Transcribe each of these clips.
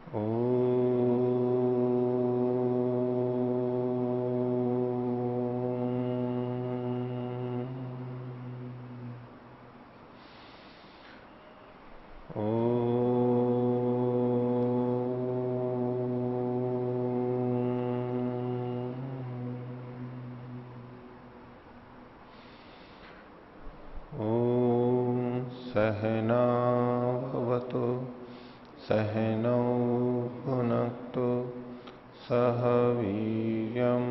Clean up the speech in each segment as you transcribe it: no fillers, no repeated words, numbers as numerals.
ओ सहनावतु सहनौ भुनक्तु सह वीर्यं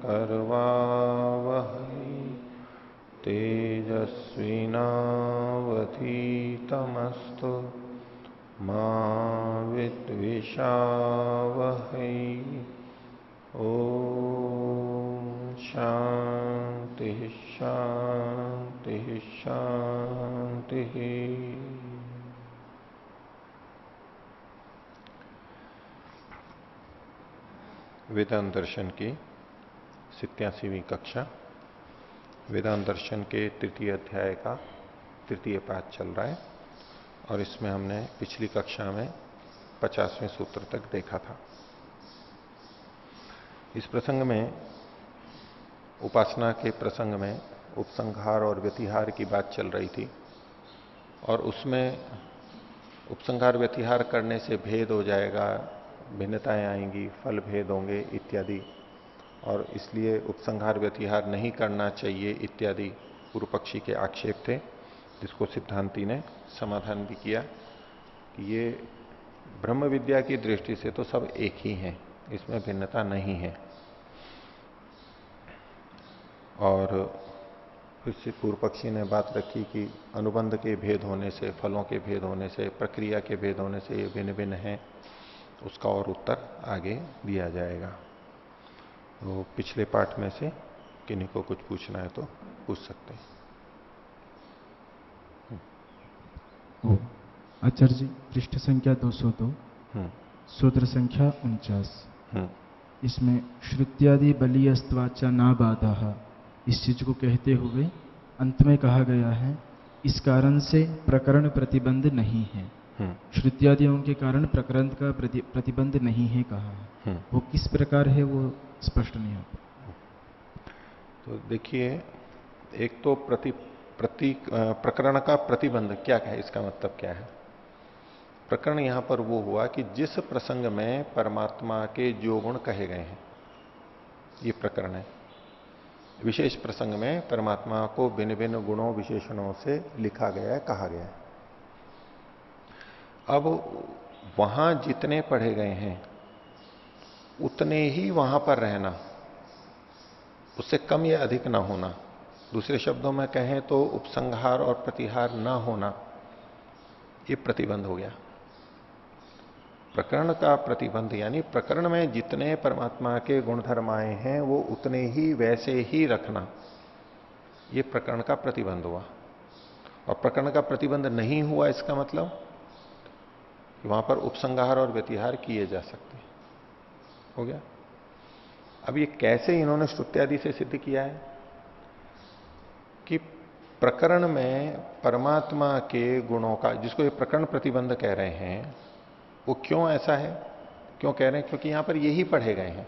करवावहै तेजस्विनावधीतमस्तु मा विद्विषावहै। ओम शांति शांति शांति। वेदांत दर्शन की 87वीं कक्षा, वेदांत दर्शन के तृतीय अध्याय का तृतीय पाठ चल रहा है और इसमें हमने पिछली कक्षा में 50वें सूत्र तक देखा था। इस प्रसंग में, उपासना के प्रसंग में उपसंहार और व्यतिहार की बात चल रही थी और उसमें उपसंहार व्यतिहार करने से भेद हो जाएगा, भिन्नताएं आएंगी, फल भेद होंगे इत्यादि, और इसलिए उपसंहार व्यतिहार नहीं करना चाहिए इत्यादि पूर्व पक्षी के आक्षेप थे, जिसको सिद्धांती ने समाधान भी किया कि ये ब्रह्म विद्या की दृष्टि से तो सब एक ही हैं, इसमें भिन्नता नहीं है। और फिर से पूर्व पक्षी ने बात रखी कि अनुबंध के भेद होने से, फलों के भेद होने से, प्रक्रिया के भेद होने से ये भिन्न भिन्न है, उसका और उत्तर आगे दिया जाएगा। तो पिछले पाठ में से किन्हीं को कुछ पूछना है तो पूछ सकते हैं। आचार्य जी, पृष्ठ संख्या 202, सूत्र संख्या 49, इसमें श्रुत्यादि बलियस्त्वाचा ना बाधा, इस चीज को कहते हुए अंत में कहा गया है इस कारण से प्रकरण प्रतिबंध नहीं है। श्रुत्यादियों के कारण प्रकरण का प्रतिबंध नहीं है कहा है, वो किस प्रकार है वो स्पष्ट नहीं होता। तो देखिए, एक तो प्रकरण का प्रतिबंध क्या है, इसका मतलब क्या है। प्रकरण यहां पर वो हुआ कि जिस प्रसंग में परमात्मा के जो गुण कहे गए हैं, ये प्रकरण है। विशेष प्रसंग में परमात्मा को भिन्न भिन्न गुणों विशेषणों से लिखा गया है, कहा गया है। अब वहां जितने पढ़े गए हैं उतने ही वहां पर रहना, उससे कम या अधिक ना होना। दूसरे शब्दों में कहें तो उपसंहार और प्रतिहार ना होना, ये प्रतिबंध हो गया। प्रकरण का प्रतिबंध यानी प्रकरण में जितने परमात्मा के गुणधर्म आए हैं वो उतने ही वैसे ही रखना, ये प्रकरण का प्रतिबंध हुआ। और प्रकरण का प्रतिबंध नहीं हुआ, इसका मतलब कि वहां पर उपसंहार और व्यतिहार किए जा सकते हैं। हो गया। अब ये कैसे इन्होंने श्रुत्यादि से सिद्ध किया है कि प्रकरण में परमात्मा के गुणों का, जिसको ये प्रकरण प्रतिबंध कह रहे हैं, वो क्यों ऐसा है, क्यों कह रहे हैं, क्योंकि यहां पर यही पढ़े गए हैं।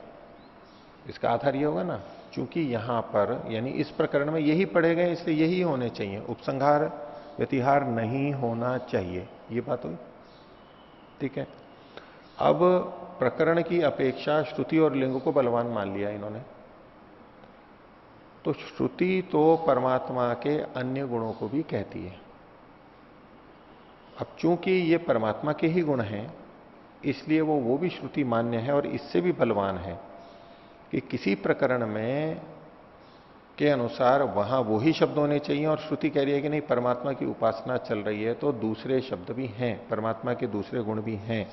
इसका आधार ये होगा ना, क्योंकि यहां पर यानी इस प्रकरण में यही पढ़े गए, इसलिए यही होने चाहिए, उपसंहार व्यतिहार नहीं होना चाहिए, ये बात हुई। ठीक है। अब प्रकरण की अपेक्षा श्रुति और लिंग को बलवान मान लिया इन्होंने, तो श्रुति तो परमात्मा के अन्य गुणों को भी कहती है। अब चूंकि ये परमात्मा के ही गुण हैं, इसलिए वो भी श्रुति मान्य है और इससे भी बलवान है कि किसी प्रकरण में के अनुसार वहां वो ही शब्द होने चाहिए, और श्रुति कह रही है कि नहीं, परमात्मा की उपासना चल रही है तो दूसरे शब्द भी हैं, परमात्मा के दूसरे गुण भी हैं।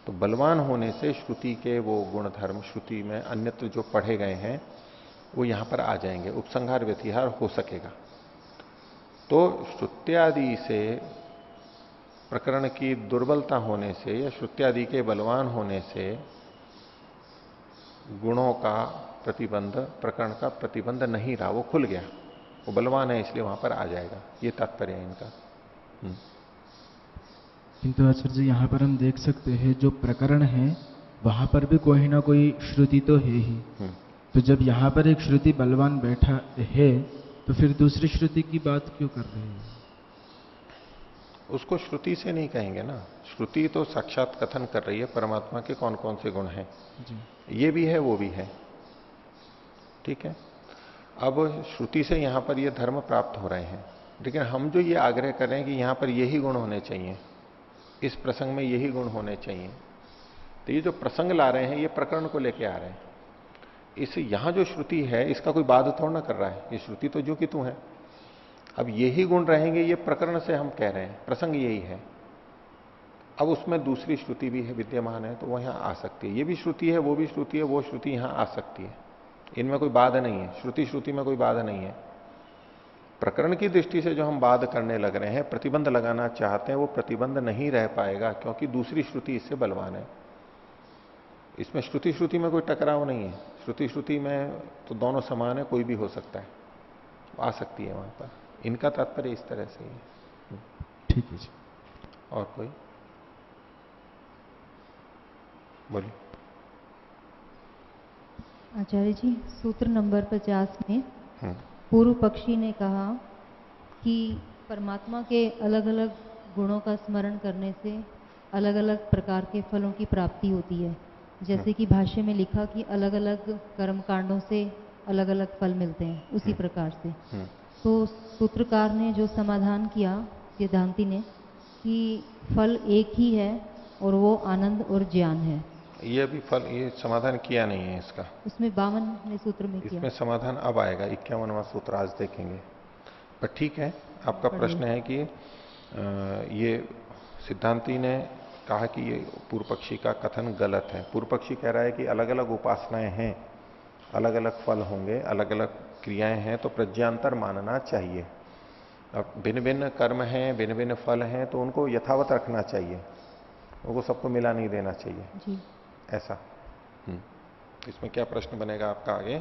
तो बलवान होने से श्रुति के वो गुण धर्म श्रुति में अन्यत्र जो पढ़े गए हैं वो यहां पर आ जाएंगे, उपसंहार व्यतिहार हो सकेगा। तो श्रुत्यादि से प्रकरण की दुर्बलता होने से या श्रुत्यादि के बलवान होने से गुणों का प्रतिबंध, प्रकरण का प्रतिबंध नहीं रहा, वो खुल गया, वो बलवान है इसलिए वहां पर आ जाएगा, ये तात्पर्य है इनका। किंतु आचार्य जी यहाँ पर हम देख सकते हैं जो प्रकरण है वहां पर भी कोई ना कोई श्रुति तो है ही। तो जब यहाँ पर एक श्रुति बलवान बैठा है तो फिर दूसरी श्रुति की बात क्यों कर रहे हैं? उसको श्रुति से नहीं कहेंगे ना। श्रुति तो साक्षात कथन कर रही है परमात्मा के कौन कौन से गुण हैं जी। ये भी है वो भी है, ठीक है। अब श्रुति से यहां पर ये धर्म प्राप्त हो रहे हैं, लेकिन हम जो ये आग्रह कर रहे हैं कि यहां पर यही गुण होने चाहिए, इस प्रसंग में यही गुण होने चाहिए, तो ये जो प्रसंग ला रहे हैं ये प्रकरण को लेके आ रहे हैं। इस यहां जो श्रुति है इसका कोई बाध थोड़ा ना कर रहा है, ये श्रुति तो जो कि तू है। अब यही गुण रहेंगे ये प्रकरण से हम कह रहे हैं, प्रसंग यही है। अब उसमें दूसरी श्रुति भी है विद्यमान है तो वह यहां आ सकती है, ये भी श्रुति है वो भी श्रुति है, वो श्रुति यहां आ सकती है, इनमें कोई बाधा नहीं है। श्रुति श्रुति में कोई बाधा नहीं है। प्रकरण की दृष्टि से जो हम बाध करने लग रहे हैं, प्रतिबंध लगाना चाहते हैं, वो प्रतिबंध नहीं रह पाएगा क्योंकि दूसरी श्रुति इससे बलवान है। इसमें श्रुति श्रुति में कोई टकराव नहीं है। श्रुति श्रुति में तो दोनों समान है, कोई भी हो सकता है, आ सकती है वहां पर। इनका तात्पर्य इस तरह से ही है। ठीक है जी। और कोई बोलिए। आचार्य जी, सूत्र नंबर 50 में पूर्व पक्षी ने कहा कि परमात्मा के अलग अलग गुणों का स्मरण करने से अलग अलग प्रकार के फलों की प्राप्ति होती है। जैसे कि भाष्य में लिखा कि अलग अलग कर्म कांडों से अलग अलग फल मिलते हैं, उसी प्रकार से। तो सूत्रकार ने जो समाधान किया सिद्धांति ने कि फल एक ही है और वो आनंद और ज्ञान है। ये अभी फल ये समाधान किया नहीं है इसका, उसमें 52वें सूत्र में किया। इसमें समाधान अब आएगा, 51वां सूत्र आज देखेंगे। पर ठीक है, आपका प्रश्न है कि ये सिद्धांति ने कहा कि ये पूर्व पक्षी का कथन गलत है। पूर्व पक्षी कह रहा है कि अलग अलग उपासनाएं हैं, अलग अलग फल होंगे, अलग अलग क्रियाएं हैं, तो प्रज्ञांतर मानना चाहिए। अब भिन्न भिन्न कर्म हैं, भिन्न भिन्न फल हैं, तो उनको यथावत रखना चाहिए, उनको सबको मिला नहीं देना चाहिए जी। ऐसा। इसमें क्या प्रश्न बनेगा आपका आगे?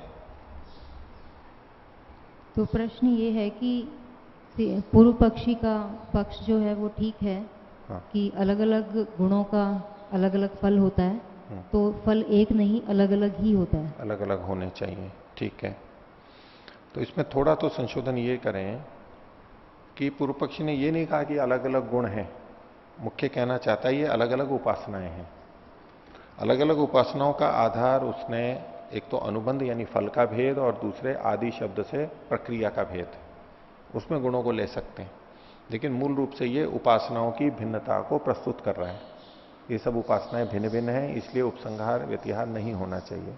तो प्रश्न ये है कि पूर्व पक्षी का पक्ष जो है वो ठीक है। हाँ। कि अलग अलग गुणों का अलग अलग फल होता है, तो फल एक नहीं अलग अलग ही होता है, अलग अलग होने चाहिए, ठीक है। तो इसमें थोड़ा तो संशोधन ये करें कि पूर्व पक्षी ने ये नहीं कहा कि अलग अलग गुण हैं, मुख्य कहना चाहता है ये अलग अलग उपासनाएं हैं। अलग अलग उपासनाओं का आधार उसने एक तो अनुबंध यानी फल का भेद और दूसरे आदि शब्द से प्रक्रिया का भेद, उसमें गुणों को ले सकते हैं, लेकिन मूल रूप से ये उपासनाओं की भिन्नता को प्रस्तुत कर रहा है। ये सब उपासनाएं भिन्न भिन्न हैं, इसलिए उपसंहार व्यतिहार नहीं होना चाहिए।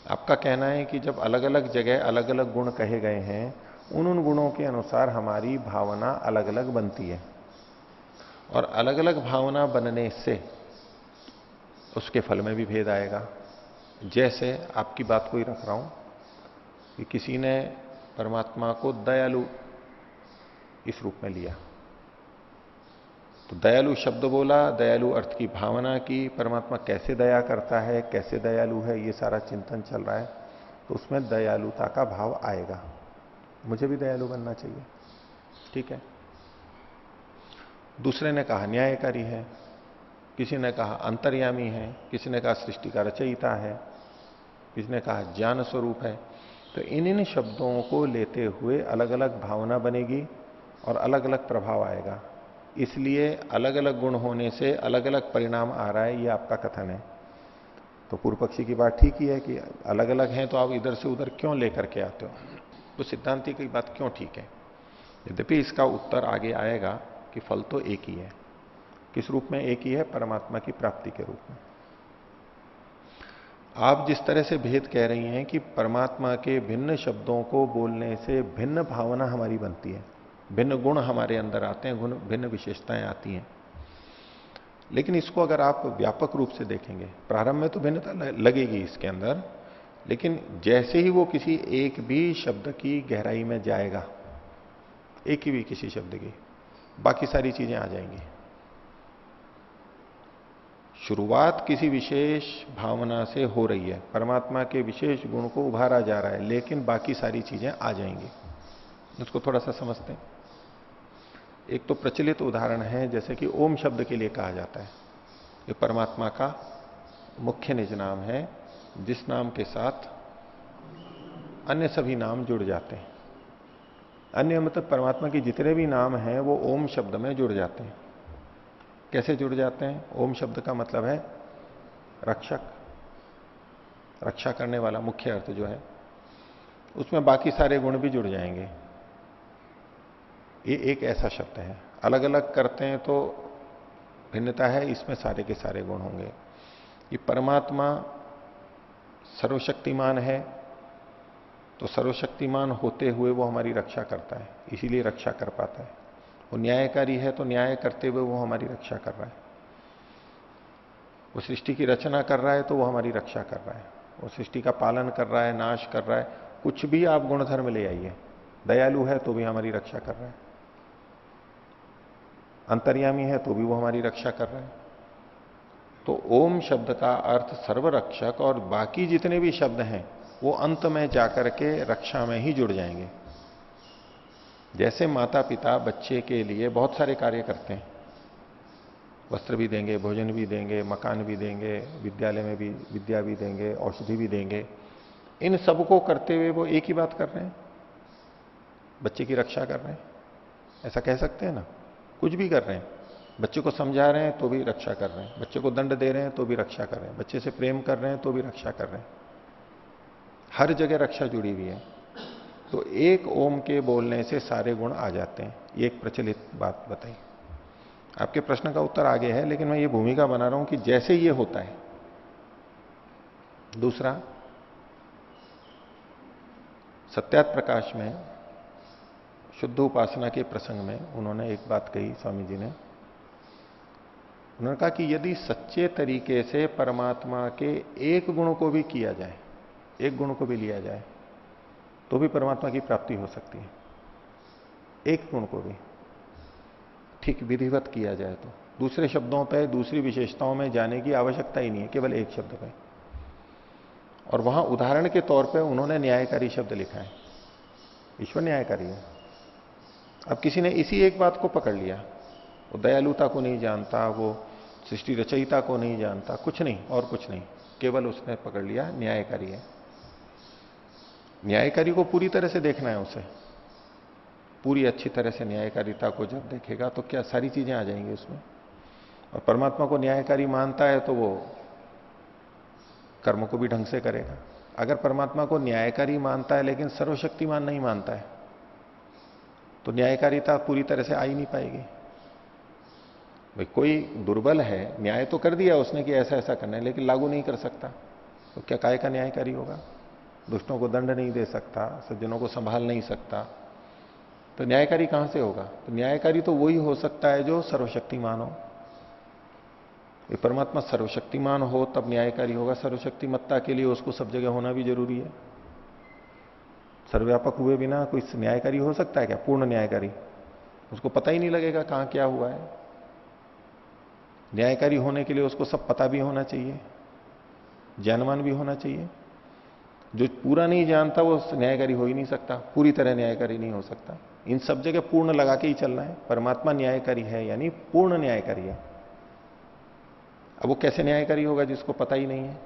आपका कहना है कि जब अलग अलग जगह अलग अलग गुण कहे गए हैं, उन गुणों के अनुसार हमारी भावना अलग अलग बनती है, और अलग अलग भावना बनने से उसके फल में भी भेद आएगा। जैसे आपकी बात को ही रख रहा हूं कि किसी ने परमात्मा को दयालु इस रूप में लिया, तो दयालु शब्द बोला, दयालु अर्थ की भावना की, परमात्मा कैसे दया करता है, कैसे दयालु है, ये सारा चिंतन चल रहा है, तो उसमें दयालुता का भाव आएगा। मुझे भी दयालु बनना चाहिए, ठीक है। दूसरे ने कहा न्यायकारी है, किसी ने कहा अंतर्यामी है, किसी ने कहा सृष्टि का रचयिता है, किसी ने कहा ज्ञान स्वरूप है। तो इन शब्दों को लेते हुए अलग अलग भावना बनेगी और अलग अलग प्रभाव आएगा, इसलिए अलग अलग गुण होने से अलग अलग परिणाम आ रहा है, ये आपका कथन है। तो पूर्व पक्षी की बात ठीक ही है कि अलग अलग हैं तो आप इधर से उधर क्यों लेकर के आते हो, तो सिद्धांति की बात क्यों ठीक है। यद्यपि इसका उत्तर आगे आएगा कि फल तो एक ही है। किस रूप में एक ही है? परमात्मा की प्राप्ति के रूप में। आप जिस तरह से भेद कह रही हैं कि परमात्मा के भिन्न शब्दों को बोलने से भिन्न भावना हमारी बनती है, भिन्न गुण हमारे अंदर आते हैं, गुण भिन्न विशेषताएं आती हैं, लेकिन इसको अगर आप व्यापक रूप से देखेंगे, प्रारंभ में तो भिन्नता लगेगी इसके अंदर, लेकिन जैसे ही वो किसी एक भी शब्द की गहराई में जाएगा, एक ही भी किसी शब्द की, बाकी सारी चीजें आ जाएंगी। शुरुआत किसी विशेष भावना से हो रही है, परमात्मा के विशेष गुण को उभारा जा रहा है, लेकिन बाकी सारी चीजें आ जाएंगी। उसको थोड़ा सा समझते हैं। एक तो प्रचलित उदाहरण है, जैसे कि ओम शब्द के लिए कहा जाता है, ये परमात्मा का मुख्य निज नाम है, जिस नाम के साथ अन्य सभी नाम जुड़ जाते हैं। अन्य मतलब परमात्मा के जितने भी नाम हैं वो ओम शब्द में जुड़ जाते हैं। कैसे जुड़ जाते हैं? ओम शब्द का मतलब है रक्षक, रक्षा करने वाला, मुख्य अर्थ जो है, उसमें बाकी सारे गुण भी जुड़ जाएंगे। ये एक ऐसा शब्द है। अलग अलग करते हैं तो भिन्नता है, इसमें सारे के सारे गुण होंगे। ये परमात्मा सर्वशक्तिमान है, तो सर्वशक्तिमान होते हुए वो हमारी रक्षा करता है, इसीलिए रक्षा कर पाता है। वो न्यायकारी है, तो न्याय करते हुए वो हमारी रक्षा कर रहा है। वो सृष्टि की रचना कर रहा है, तो वो हमारी रक्षा कर रहा है। वो सृष्टि का पालन कर रहा है, नाश कर रहा है। कुछ भी आप गुणधर्म ले आइए, दयालु है तो भी हमारी रक्षा कर रहा है, अंतर्यामी है तो भी वो हमारी रक्षा कर रहा है। तो ओम शब्द का अर्थ सर्वरक्षक, और बाकी जितने भी शब्द हैं वो अंत में जाकर के रक्षा में ही जुड़ जाएंगे। जैसे माता पिता बच्चे के लिए बहुत सारे कार्य करते हैं, वस्त्र भी देंगे, भोजन भी देंगे, मकान भी देंगे, विद्यालय में भी विद्या भी देंगे, औषधि भी देंगे, इन सबको करते हुए वो एक ही बात कर रहे हैं, बच्चे की रक्षा कर रहे हैं। ऐसा कह सकते हैं ना? कुछ भी कर रहे हैं, बच्चे को समझा रहे हैं तो भी रक्षा कर रहे हैं, बच्चे को दंड दे रहे हैं तो भी रक्षा कर रहे हैं, बच्चे से प्रेम कर रहे हैं तो भी रक्षा कर रहे हैं। हर जगह रक्षा जुड़ी हुई है। तो एक ओम के बोलने से सारे गुण आ जाते हैं। ये एक प्रचलित बात बताई। आपके प्रश्न का उत्तर आगे है, लेकिन मैं ये भूमिका बना रहा हूं कि जैसे ये होता है। दूसरा, सत्यात प्रकाश में शुद्ध उपासना के प्रसंग में उन्होंने एक बात कही, स्वामी जी ने। उन्होंने कहा कि यदि सच्चे तरीके से परमात्मा के एक गुण को भी किया जाए, एक गुण को भी लिया जाए, तो भी परमात्मा की प्राप्ति हो सकती है। एक गुण को भी ठीक विधिवत किया जाए तो दूसरे शब्दों पे, दूसरी विशेषताओं में जाने की आवश्यकता ही नहीं है, केवल एक शब्द पे। और वहां उदाहरण के तौर पे उन्होंने न्यायकारी शब्द लिखा है। ईश्वर न्यायकारी है। अब किसी ने इसी एक बात को पकड़ लिया, वो दयालुता को नहीं जानता, वो सृष्टि रचयिता को नहीं जानता, कुछ नहीं और कुछ नहीं, केवल उसने पकड़ लिया न्यायकारी है। न्यायकारी को पूरी तरह से देखना है उसे, पूरी अच्छी तरह से न्यायकारिता को जब देखेगा तो क्या सारी चीजें आ जाएंगी उसमें। और परमात्मा को न्यायकारी मानता है तो वो कर्म को भी ढंग से करेगा। अगर परमात्मा को न्यायकारी मानता है लेकिन सर्वशक्तिमान नहीं मानता है, तो न्यायकारिता पूरी तरह से आ ही नहीं पाएगी। भाई कोई दुर्बल है, न्याय तो कर दिया उसने कि ऐसा ऐसा करना है, लेकिन लागू नहीं कर सकता, तो क्या काय का न्यायकारी होगा? दुष्टों को दंड नहीं दे सकता, सज्जनों को संभाल नहीं सकता, तो न्यायकारी कहां से होगा? तो न्यायकारी तो वही हो सकता है जो सर्वशक्तिमान हो। ये परमात्मा सर्वशक्तिमान हो तब न्यायकारी होगा। सर्वशक्तिमत्ता के लिए उसको सब जगह होना भी जरूरी है। सर्वव्यापक हुए बिना कोई न्यायकारी हो सकता है क्या? पूर्ण न्यायकारी, उसको पता ही नहीं लगेगा कहां क्या हुआ है। न्यायकारी होने के लिए उसको सब पता भी होना चाहिए, ज्ञानवान भी होना चाहिए। जो पूरा नहीं जानता वो न्यायकारी हो ही नहीं सकता, पूरी तरह न्यायकारी नहीं हो सकता। इन सब जगह पूर्ण लगा के ही चलना है। परमात्मा न्यायकारी है, यानी पूर्ण न्यायकारी है। अब वो कैसे न्यायकारी होगा जिसको पता ही नहीं है?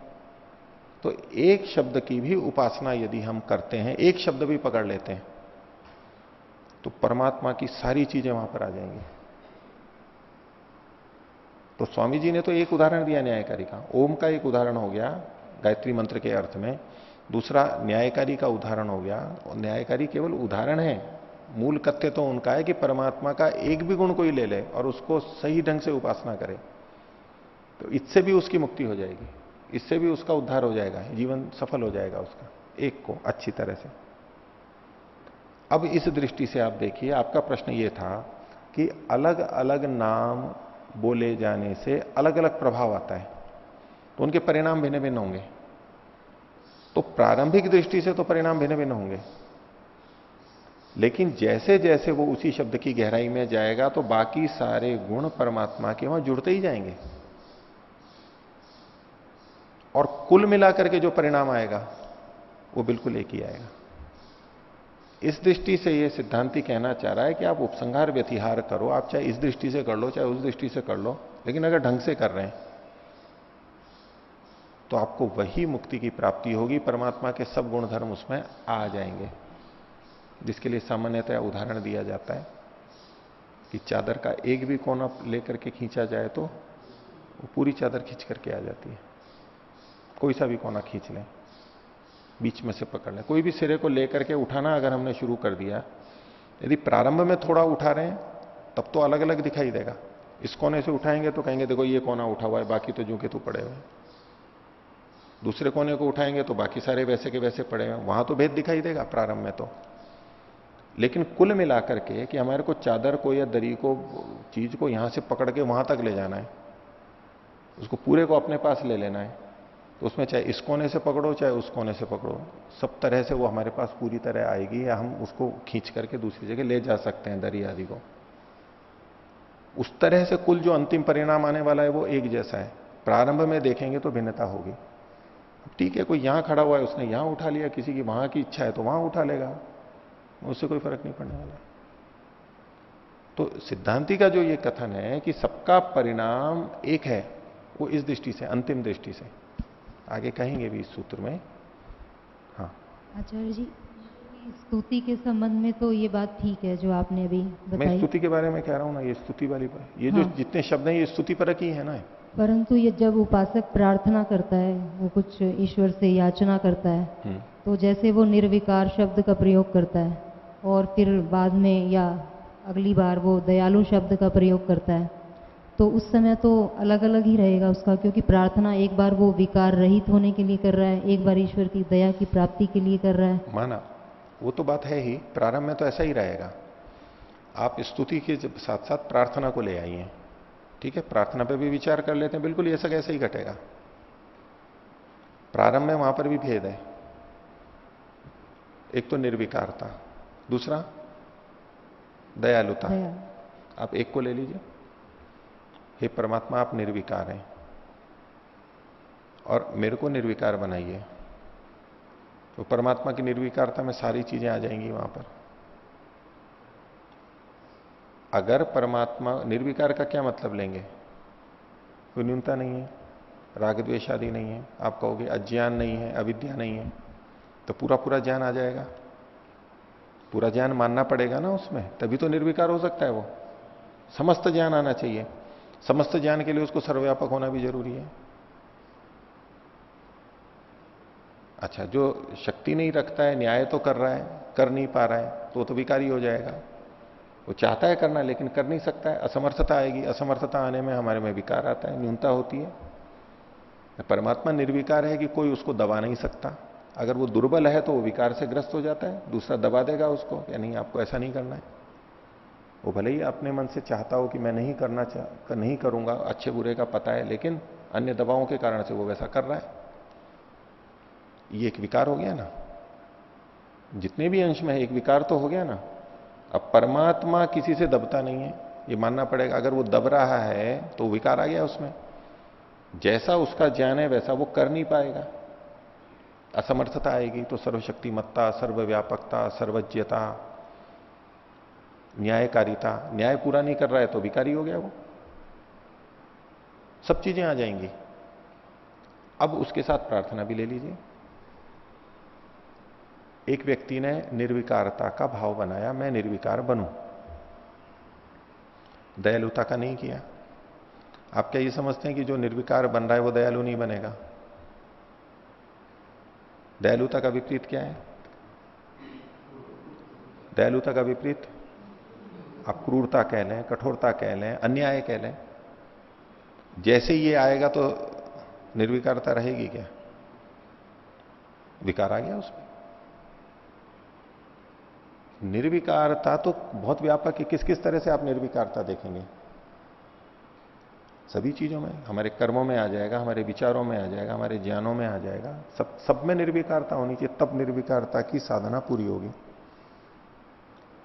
तो एक शब्द की भी उपासना यदि हम करते हैं, एक शब्द भी पकड़ लेते हैं, तो परमात्मा की सारी चीजें वहां पर आ जाएंगी। तो स्वामी जी ने तो एक उदाहरण दिया न्यायकारी का, ओम का एक उदाहरण हो गया गायत्री मंत्र के अर्थ में, दूसरा न्यायकारी का उदाहरण हो गया। और न्यायकारी केवल उदाहरण है, मूल कथ्य तो उनका है कि परमात्मा का एक भी गुण कोई ले ले और उसको सही ढंग से उपासना करे, तो इससे भी उसकी मुक्ति हो जाएगी, इससे भी उसका उद्धार हो जाएगा, जीवन सफल हो जाएगा उसका, एक को अच्छी तरह से। अब इस दृष्टि से आप देखिए, आपका प्रश्न यह था कि अलग अलग नाम बोले जाने से अलग अलग प्रभाव आता है, तो उनके परिणाम भिन्न भिन्न होंगे। तो प्रारंभिक दृष्टि से तो परिणाम भिन्न भिन्न होंगे, लेकिन जैसे जैसे वो उसी शब्द की गहराई में जाएगा तो बाकी सारे गुण परमात्मा के वहां जुड़ते ही जाएंगे, और कुल मिलाकर के जो परिणाम आएगा वो बिल्कुल एक ही आएगा। इस दृष्टि से ये सिद्धांति कहना चाह रहा है कि आप उपसंहार व्यतिहार करो, आप चाहे इस दृष्टि से कर लो चाहे उस दृष्टि से कर लो, लेकिन अगर ढंग से कर रहे हैं तो आपको वही मुक्ति की प्राप्ति होगी, परमात्मा के सब गुण धर्म उसमें आ जाएंगे। जिसके लिए सामान्यतः उदाहरण दिया जाता है कि चादर का एक भी कोना लेकर के खींचा जाए तो वो पूरी चादर खींच करके आ जाती है। कोई सा भी कोना खींच लें, बीच में से पकड़ लें, कोई भी सिरे को लेकर के उठाना अगर हमने शुरू कर दिया, यदि प्रारंभ में थोड़ा उठा रहे हैं तब तो अलग अलग दिखाई देगा। इस कोने से उठाएंगे तो कहेंगे देखो ये कोना उठा हुआ है, बाकी तो जू के तू पड़े हुए हैं। दूसरे कोने को उठाएंगे तो बाकी सारे वैसे के वैसे पड़े हुए हैं, वहां तो भेद दिखाई देगा प्रारंभ में तो। लेकिन कुल मिलाकर के कि हमारे को चादर को या दरी को, चीज को यहां से पकड़ के वहां तक ले जाना है, उसको पूरे को अपने पास ले लेना है, तो उसमें चाहे इस कोने से पकड़ो चाहे उस कोने से पकड़ो, सब तरह से वो हमारे पास पूरी तरह आएगी, या हम उसको खींच करके दूसरी जगह ले जा सकते हैं दरी आदि को। उस तरह से कुल जो अंतिम परिणाम आने वाला है वो एक जैसा है। प्रारंभ में देखेंगे तो भिन्नता होगी। ठीक है, कोई यहां खड़ा हुआ है उसने यहां उठा लिया, किसी की वहां की इच्छा है तो वहां उठा लेगा, उससे कोई फर्क नहीं पड़ने वाला। तो सिद्धांति का जो ये कथन है कि सबका परिणाम एक है, वो इस दृष्टि से, अंतिम दृष्टि से आगे कहेंगे भी इस सूत्र में। हाँ आचार्य जी, स्तुति के संबंध में तो ये बात ठीक है जो आपने अभी बताई। मैं स्तुति के बारे में कह रहा हूं ना, ये स्तुति वाली पर, ये हाँ। जो जितने शब्द हैं ये स्तुति परक ही है ना। परंतु ये जब उपासक प्रार्थना करता है, वो कुछ ईश्वर से याचना करता है, तो जैसे वो निर्विकार शब्द का प्रयोग करता है और फिर बाद में या अगली बार वो दयालु शब्द का प्रयोग करता है, तो उस समय तो अलग अलग ही रहेगा उसका, क्योंकि प्रार्थना एक बार वो विकार रहित होने के लिए कर रहा है, एक बार ईश्वर की दया की प्राप्ति के लिए कर रहा है। माना, वो तो बात है ही, प्रारंभ में तो ऐसा ही रहेगा। आप स्तुति के साथ साथ प्रार्थना को ले आइए, ठीक है, प्रार्थना पे भी विचार कर लेते हैं, बिल्कुल ये सब ऐसे ही घटेगा। प्रारंभ में वहां पर भी भेद है, एक तो निर्विकारता, दूसरा दयालुता। आप एक को ले लीजिए, हे परमात्मा आप निर्विकार हैं और मेरे को निर्विकार बनाइए, तो परमात्मा की निर्विकारता में सारी चीजें आ जाएंगी वहां पर। अगर परमात्मा निर्विकार का क्या मतलब लेंगे, कोई न्यूनता नहीं है, राग द्वेष आदि नहीं है, आप कहोगे अज्ञान नहीं है, अविद्या नहीं है, तो पूरा पूरा ज्ञान आ जाएगा, पूरा ज्ञान मानना पड़ेगा ना उसमें, तभी तो निर्विकार हो सकता है वो। समस्त ज्ञान आना चाहिए, समस्त ज्ञान के लिए उसको सर्वव्यापक होना भी जरूरी है। अच्छा, जो शक्ति नहीं रखता है, न्याय तो कर रहा है, कर नहीं पा रहा है, तो विकारी हो जाएगा। वो चाहता है करना लेकिन कर नहीं सकता है, असमर्थता आएगी, असमर्थता आने में हमारे में विकार आता है, न्यूनता होती है। परमात्मा निर्विकार है कि कोई उसको दबा नहीं सकता, अगर वो दुर्बल है तो वो विकार से ग्रस्त हो जाता है, दूसरा दबा देगा उसको, या नहीं आपको ऐसा नहीं करना है। वो भले ही अपने मन से चाहता हो कि मैं नहीं करना नहीं करूंगा, अच्छे बुरे का पता है, लेकिन अन्य दबावों के कारण से वो वैसा कर रहा है, ये एक विकार हो गया ना। जितने भी अंश में है एक विकार तो हो गया ना। अब परमात्मा किसी से दबता नहीं है, ये मानना पड़ेगा। अगर वो दब रहा है तो विकार आ गया उसमें, जैसा उसका ज्ञान है वैसा वो कर नहीं पाएगा, असमर्थता आएगी, तो सर्वशक्तिमत्ता, सर्वव्यापकता, सर्वज्ञता, न्यायकारिता, न्याय पूरा नहीं कर रहा है तो विकारी हो गया वो, सब चीजें आ जाएंगी। अब उसके साथ प्रार्थना भी ले लीजिए। एक व्यक्ति ने निर्विकारता का भाव बनाया, मैं निर्विकार बनूं, दयालुता का नहीं किया। आप क्या ये समझते हैं कि जो निर्विकार बन रहा है वो दयालु नहीं बनेगा? दयालुता का विपरीत क्या है? दयालुता का विपरीत आप क्रूरता कह लें, कठोरता कह लें, अन्याय कह लें। जैसे ये आएगा तो निर्विकारता रहेगी क्या? विकार आ गया उसमें। निर्विकारता तो बहुत व्यापक है, किस किस तरह से आप निर्विकारता देखेंगे? सभी चीजों में, हमारे कर्मों में आ जाएगा, हमारे विचारों में आ जाएगा, हमारे ज्ञानों में आ जाएगा, सब में निर्विकारता होनी चाहिए, तब निर्विकारता की साधना पूरी होगी।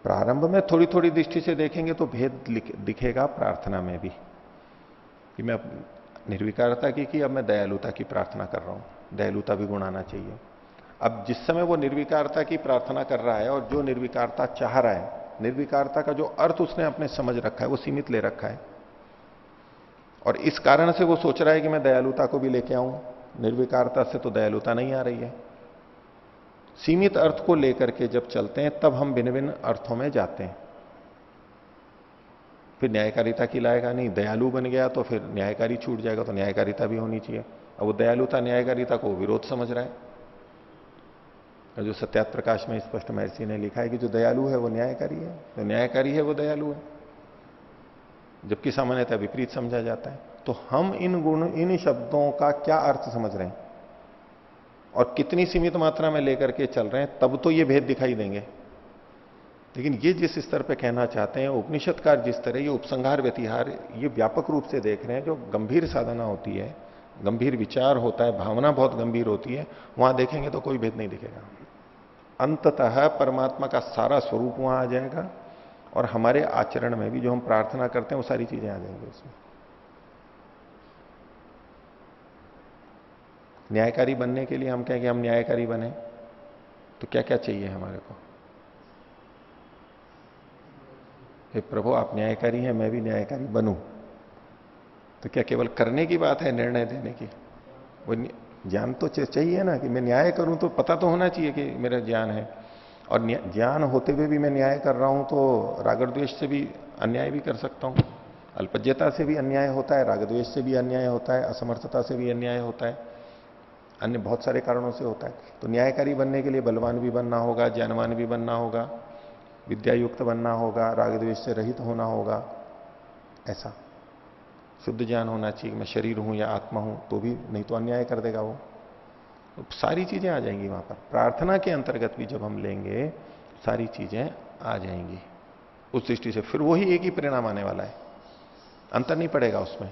प्रारंभ में थोड़ी थोड़ी दृष्टि से देखेंगे तो भेद दिखेगा प्रार्थना में भी, कि मैं निर्विकारता की अब मैं दयालुता की प्रार्थना कर रहा हूं, दयालुता भी गुण आना चाहिए। अब जिस समय वो निर्विकारता की प्रार्थना कर रहा है और जो निर्विकारता चाह रहा है, निर्विकारता का जो अर्थ उसने अपने समझ रखा है वो सीमित ले रखा है, और इस कारण से वो सोच रहा है कि मैं दयालुता को भी लेके आऊं। निर्विकारता से तो दयालुता नहीं आ रही है। सीमित अर्थ को लेकर के जब चलते हैं तब हम भिन्न भिन्न अर्थों में जाते हैं। फिर न्यायकारिता की लाएगा नहीं, दयालु बन गया तो फिर न्यायकारी छूट जाएगा, तो न्यायकारिता भी होनी चाहिए। अब वो दयालुता न्यायकारिता को विरोध समझ रहा है। और जो सत्यार्थ प्रकाश में स्पष्ट महर्षि ने लिखा है कि जो दयालु है वो न्यायकारी है, जो न्यायकारी है वो दयालु है, जबकि सामान्यतः विपरीत समझा जाता है। तो हम इन शब्दों का क्या अर्थ समझ रहे हैं और कितनी सीमित मात्रा में लेकर के चल रहे हैं, तब तो ये भेद दिखाई देंगे। लेकिन ये जिस स्तर पे कहना चाहते हैं, उपनिषदकार जिस तरह ये उपसंहार व्यतिहार ये व्यापक रूप से देख रहे हैं, जो गंभीर साधना होती है, गंभीर विचार होता है, भावना बहुत गंभीर होती है, वहां देखेंगे तो कोई भेद नहीं दिखेगा। अंततः परमात्मा का सारा स्वरूप वहां आ जाएगा और हमारे आचरण में भी जो हम प्रार्थना करते हैं वो सारी चीजें आ जाएंगी उसमें। न्यायकारी बनने के लिए हम कहें कि हम न्यायकारी बने, तो क्या क्या चाहिए हमारे को? कि प्रभु आप न्यायकारी हैं, मैं भी न्यायकारी बनूं, तो क्या केवल करने की बात है, निर्णय देने की? वो ज्ञान तो चाहिए ना, कि मैं न्याय करूं तो पता तो होना चाहिए कि मेरा ज्ञान है, और ज्ञान होते हुए भी मैं न्याय कर रहा हूं तो रागद्वेष से भी अन्याय भी कर सकता हूं। अल्पज्ञता से भी अन्याय होता है, रागद्वेष से भी अन्याय होता है, असमर्थता से भी अन्याय होता है, अन्य बहुत सारे कारणों से होता है। तो न्यायकारी बनने के लिए बलवान भी बनना होगा, ज्ञानवान भी बनना होगा, विद्यायुक्त बनना होगा, रागद्वेष से रहित होना होगा, ऐसा शुद्ध ज्ञान होना चाहिए। मैं शरीर हूं या आत्मा हूं, तो भी नहीं तो अन्याय कर देगा वो। तो सारी चीजें आ जाएंगी वहां पर। प्रार्थना के अंतर्गत भी जब हम लेंगे सारी चीजें आ जाएंगी। उस दृष्टि से फिर वही एक ही परिणाम आने वाला है, अंतर नहीं पड़ेगा उसमें।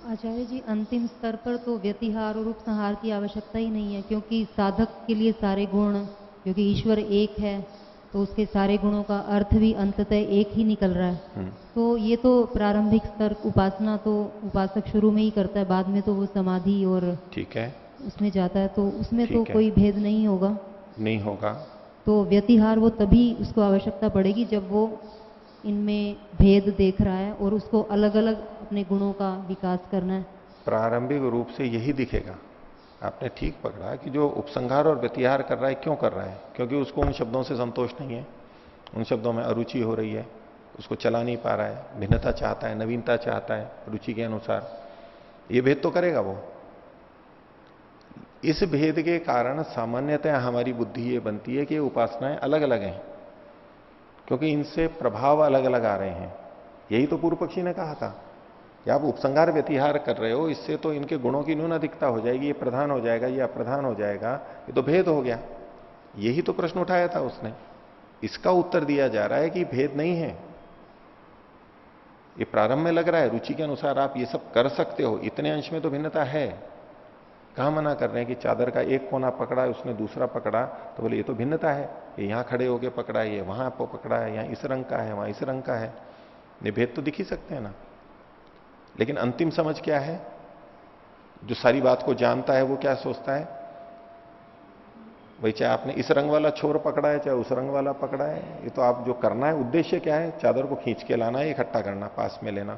आचार्य जी, अंतिम स्तर पर तो व्यतिहार और उपसंहार की आवश्यकता ही नहीं है, क्योंकि साधक के लिए सारे गुण, क्योंकि ईश्वर एक है तो उसके सारे गुणों का अर्थ भी अंततः एक ही निकल रहा है। तो ये तो प्रारंभिक स्तर उपासना तो उपासक शुरू में ही करता है, बाद में तो वो समाधि और ठीक है उसमें जाता है, तो उसमें तो कोई भेद नहीं होगा। नहीं होगा। तो व्यतिहार वो तभी उसको आवश्यकता पड़ेगी जब वो इनमें भेद देख रहा है और उसको अलग अलग अपने गुणों का विकास करना है। प्रारंभिक रूप से यही दिखेगा। आपने ठीक पकड़ा कि जो उपसंहार और व्यतिहार कर रहा है, क्यों कर रहा है? क्योंकि उसको उन शब्दों से संतोष नहीं है, उन शब्दों में अरुचि हो रही है, उसको चला नहीं पा रहा है, भिन्नता चाहता है, नवीनता चाहता है रुचि के अनुसार। ये भेद तो करेगा वो। इस भेद के कारण सामान्यतः हमारी बुद्धि ये बनती है कि उपासनाएं अलग अलग हैं, क्योंकि इनसे प्रभाव अलग अलग आ रहे हैं। यही तो पूर्व पक्षी ने कहा था कि आप उपसंहार व्यतिहार कर रहे हो, इससे तो इनके गुणों की न्यून अधिकता हो जाएगी, ये प्रधान हो जाएगा, ये अप्रधान हो जाएगा, ये तो भेद हो गया। यही तो प्रश्न उठाया था उसने। इसका उत्तर दिया जा रहा है कि भेद नहीं है, ये प्रारंभ में लग रहा है रुचि के अनुसार आप ये सब कर सकते हो, इतने अंश में तो भिन्नता है। कहां मना कर रहे हैं कि चादर का एक कोना पकड़ा है, उसने दूसरा पकड़ा, तो बोले ये तो भिन्नता है, ये यहां खड़े होके पकड़ा है, ये वहां पकड़ा है, यहां इस रंग का है, वहां इस रंग का है। ये भेद तो दिख ही सकते हैं ना। लेकिन अंतिम समझ क्या है? जो सारी बात को जानता है वो क्या सोचता है? भाई चाहे आपने इस रंग वाला छोर पकड़ा है, चाहे उस रंग वाला पकड़ा है, ये तो आप जो करना है, उद्देश्य क्या है? चादर को खींच के लाना है, इकट्ठा करना, पास में लेना।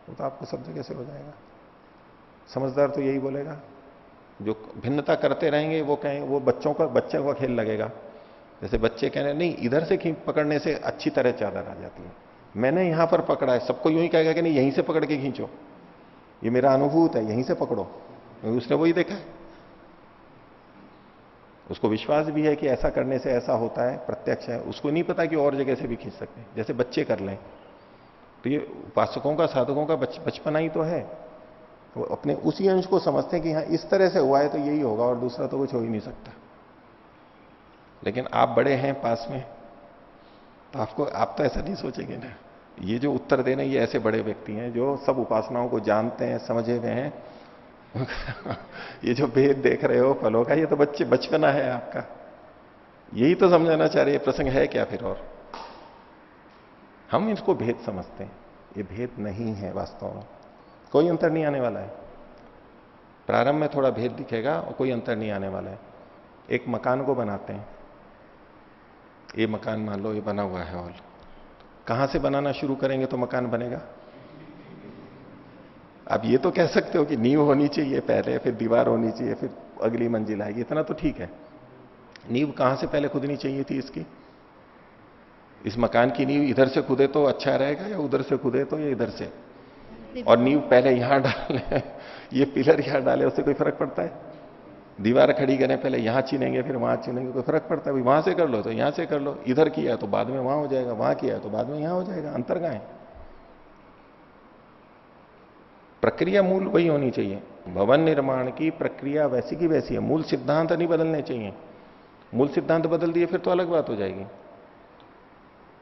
वो तो आपको सब जगह से हो जाएगा। समझदार तो यही बोलेगा। जो भिन्नता करते रहेंगे वो कहें, वो बच्चों का खेल लगेगा। जैसे बच्चे कह रहे नहीं, इधर से पकड़ने से अच्छी तरह चादर आ जाती है, मैंने यहां पर पकड़ा है, सबको यूं ही कहेगा कि नहीं यहीं से पकड़ के खींचो, ये मेरा अनुभूत है, यहीं से पकड़ो। उसने वही देखा है, उसको विश्वास भी है कि ऐसा करने से ऐसा होता है, प्रत्यक्ष है। उसको नहीं पता कि और जगह से भी खींच सकते हैं, जैसे बच्चे कर लें। तो ये उपासकों का, साधकों का बचपना ही तो है। वो अपने उसी अंश को समझते हैं कि हाँ इस तरह से हुआ है तो यही होगा, और दूसरा तो कुछ हो ही नहीं सकता। लेकिन आप बड़े हैं पास में, तो आप तो ऐसा नहीं सोचेंगे ना। ये जो उत्तर देने, ये ऐसे बड़े व्यक्ति हैं जो सब उपासनाओं को जानते हैं, समझे हुए हैं। ये जो भेद देख रहे हो फलों का, ये तो बचपना है आपका। यही तो समझाना चाह रहे, ये प्रसंग है क्या फिर? और हम इसको भेद समझते हैं, ये भेद नहीं है वास्तव में, कोई अंतर नहीं आने वाला है। प्रारंभ में थोड़ा भेद दिखेगा और कोई अंतर नहीं आने वाला है। एक मकान को बनाते हैं, ये मकान मान लो ये बना हुआ है हॉल, कहां से बनाना शुरू करेंगे तो मकान बनेगा? आप ये तो कह सकते हो कि नींव होनी चाहिए पहले, फिर दीवार होनी चाहिए, फिर अगली मंजिल आएगी, इतना तो ठीक है। नींव कहां से पहले खुदनी चाहिए थी इसकी? इस मकान की नींव इधर से खुदे तो अच्छा रहेगा या उधर से खुदे तो या इधर से? और नींव पहले यहां डाले, ये पिलर यहां डाले, उससे कोई फर्क पड़ता है? दीवार खड़ी करें पहले यहां चीनेंगे फिर वहां चीनेंगे, कोई फर्क पड़ता है? भाई वहां से कर लो तो यहां से कर लो, इधर किया तो बाद में वहां हो जाएगा, वहां किया तो बाद में यहां हो जाएगा, अंतर कहां है? प्रक्रिया मूल वही होनी चाहिए। भवन निर्माण की प्रक्रिया वैसी की वैसी है, मूल सिद्धांत नहीं बदलने चाहिए। मूल सिद्धांत बदल दिए फिर तो अलग बात हो जाएगी।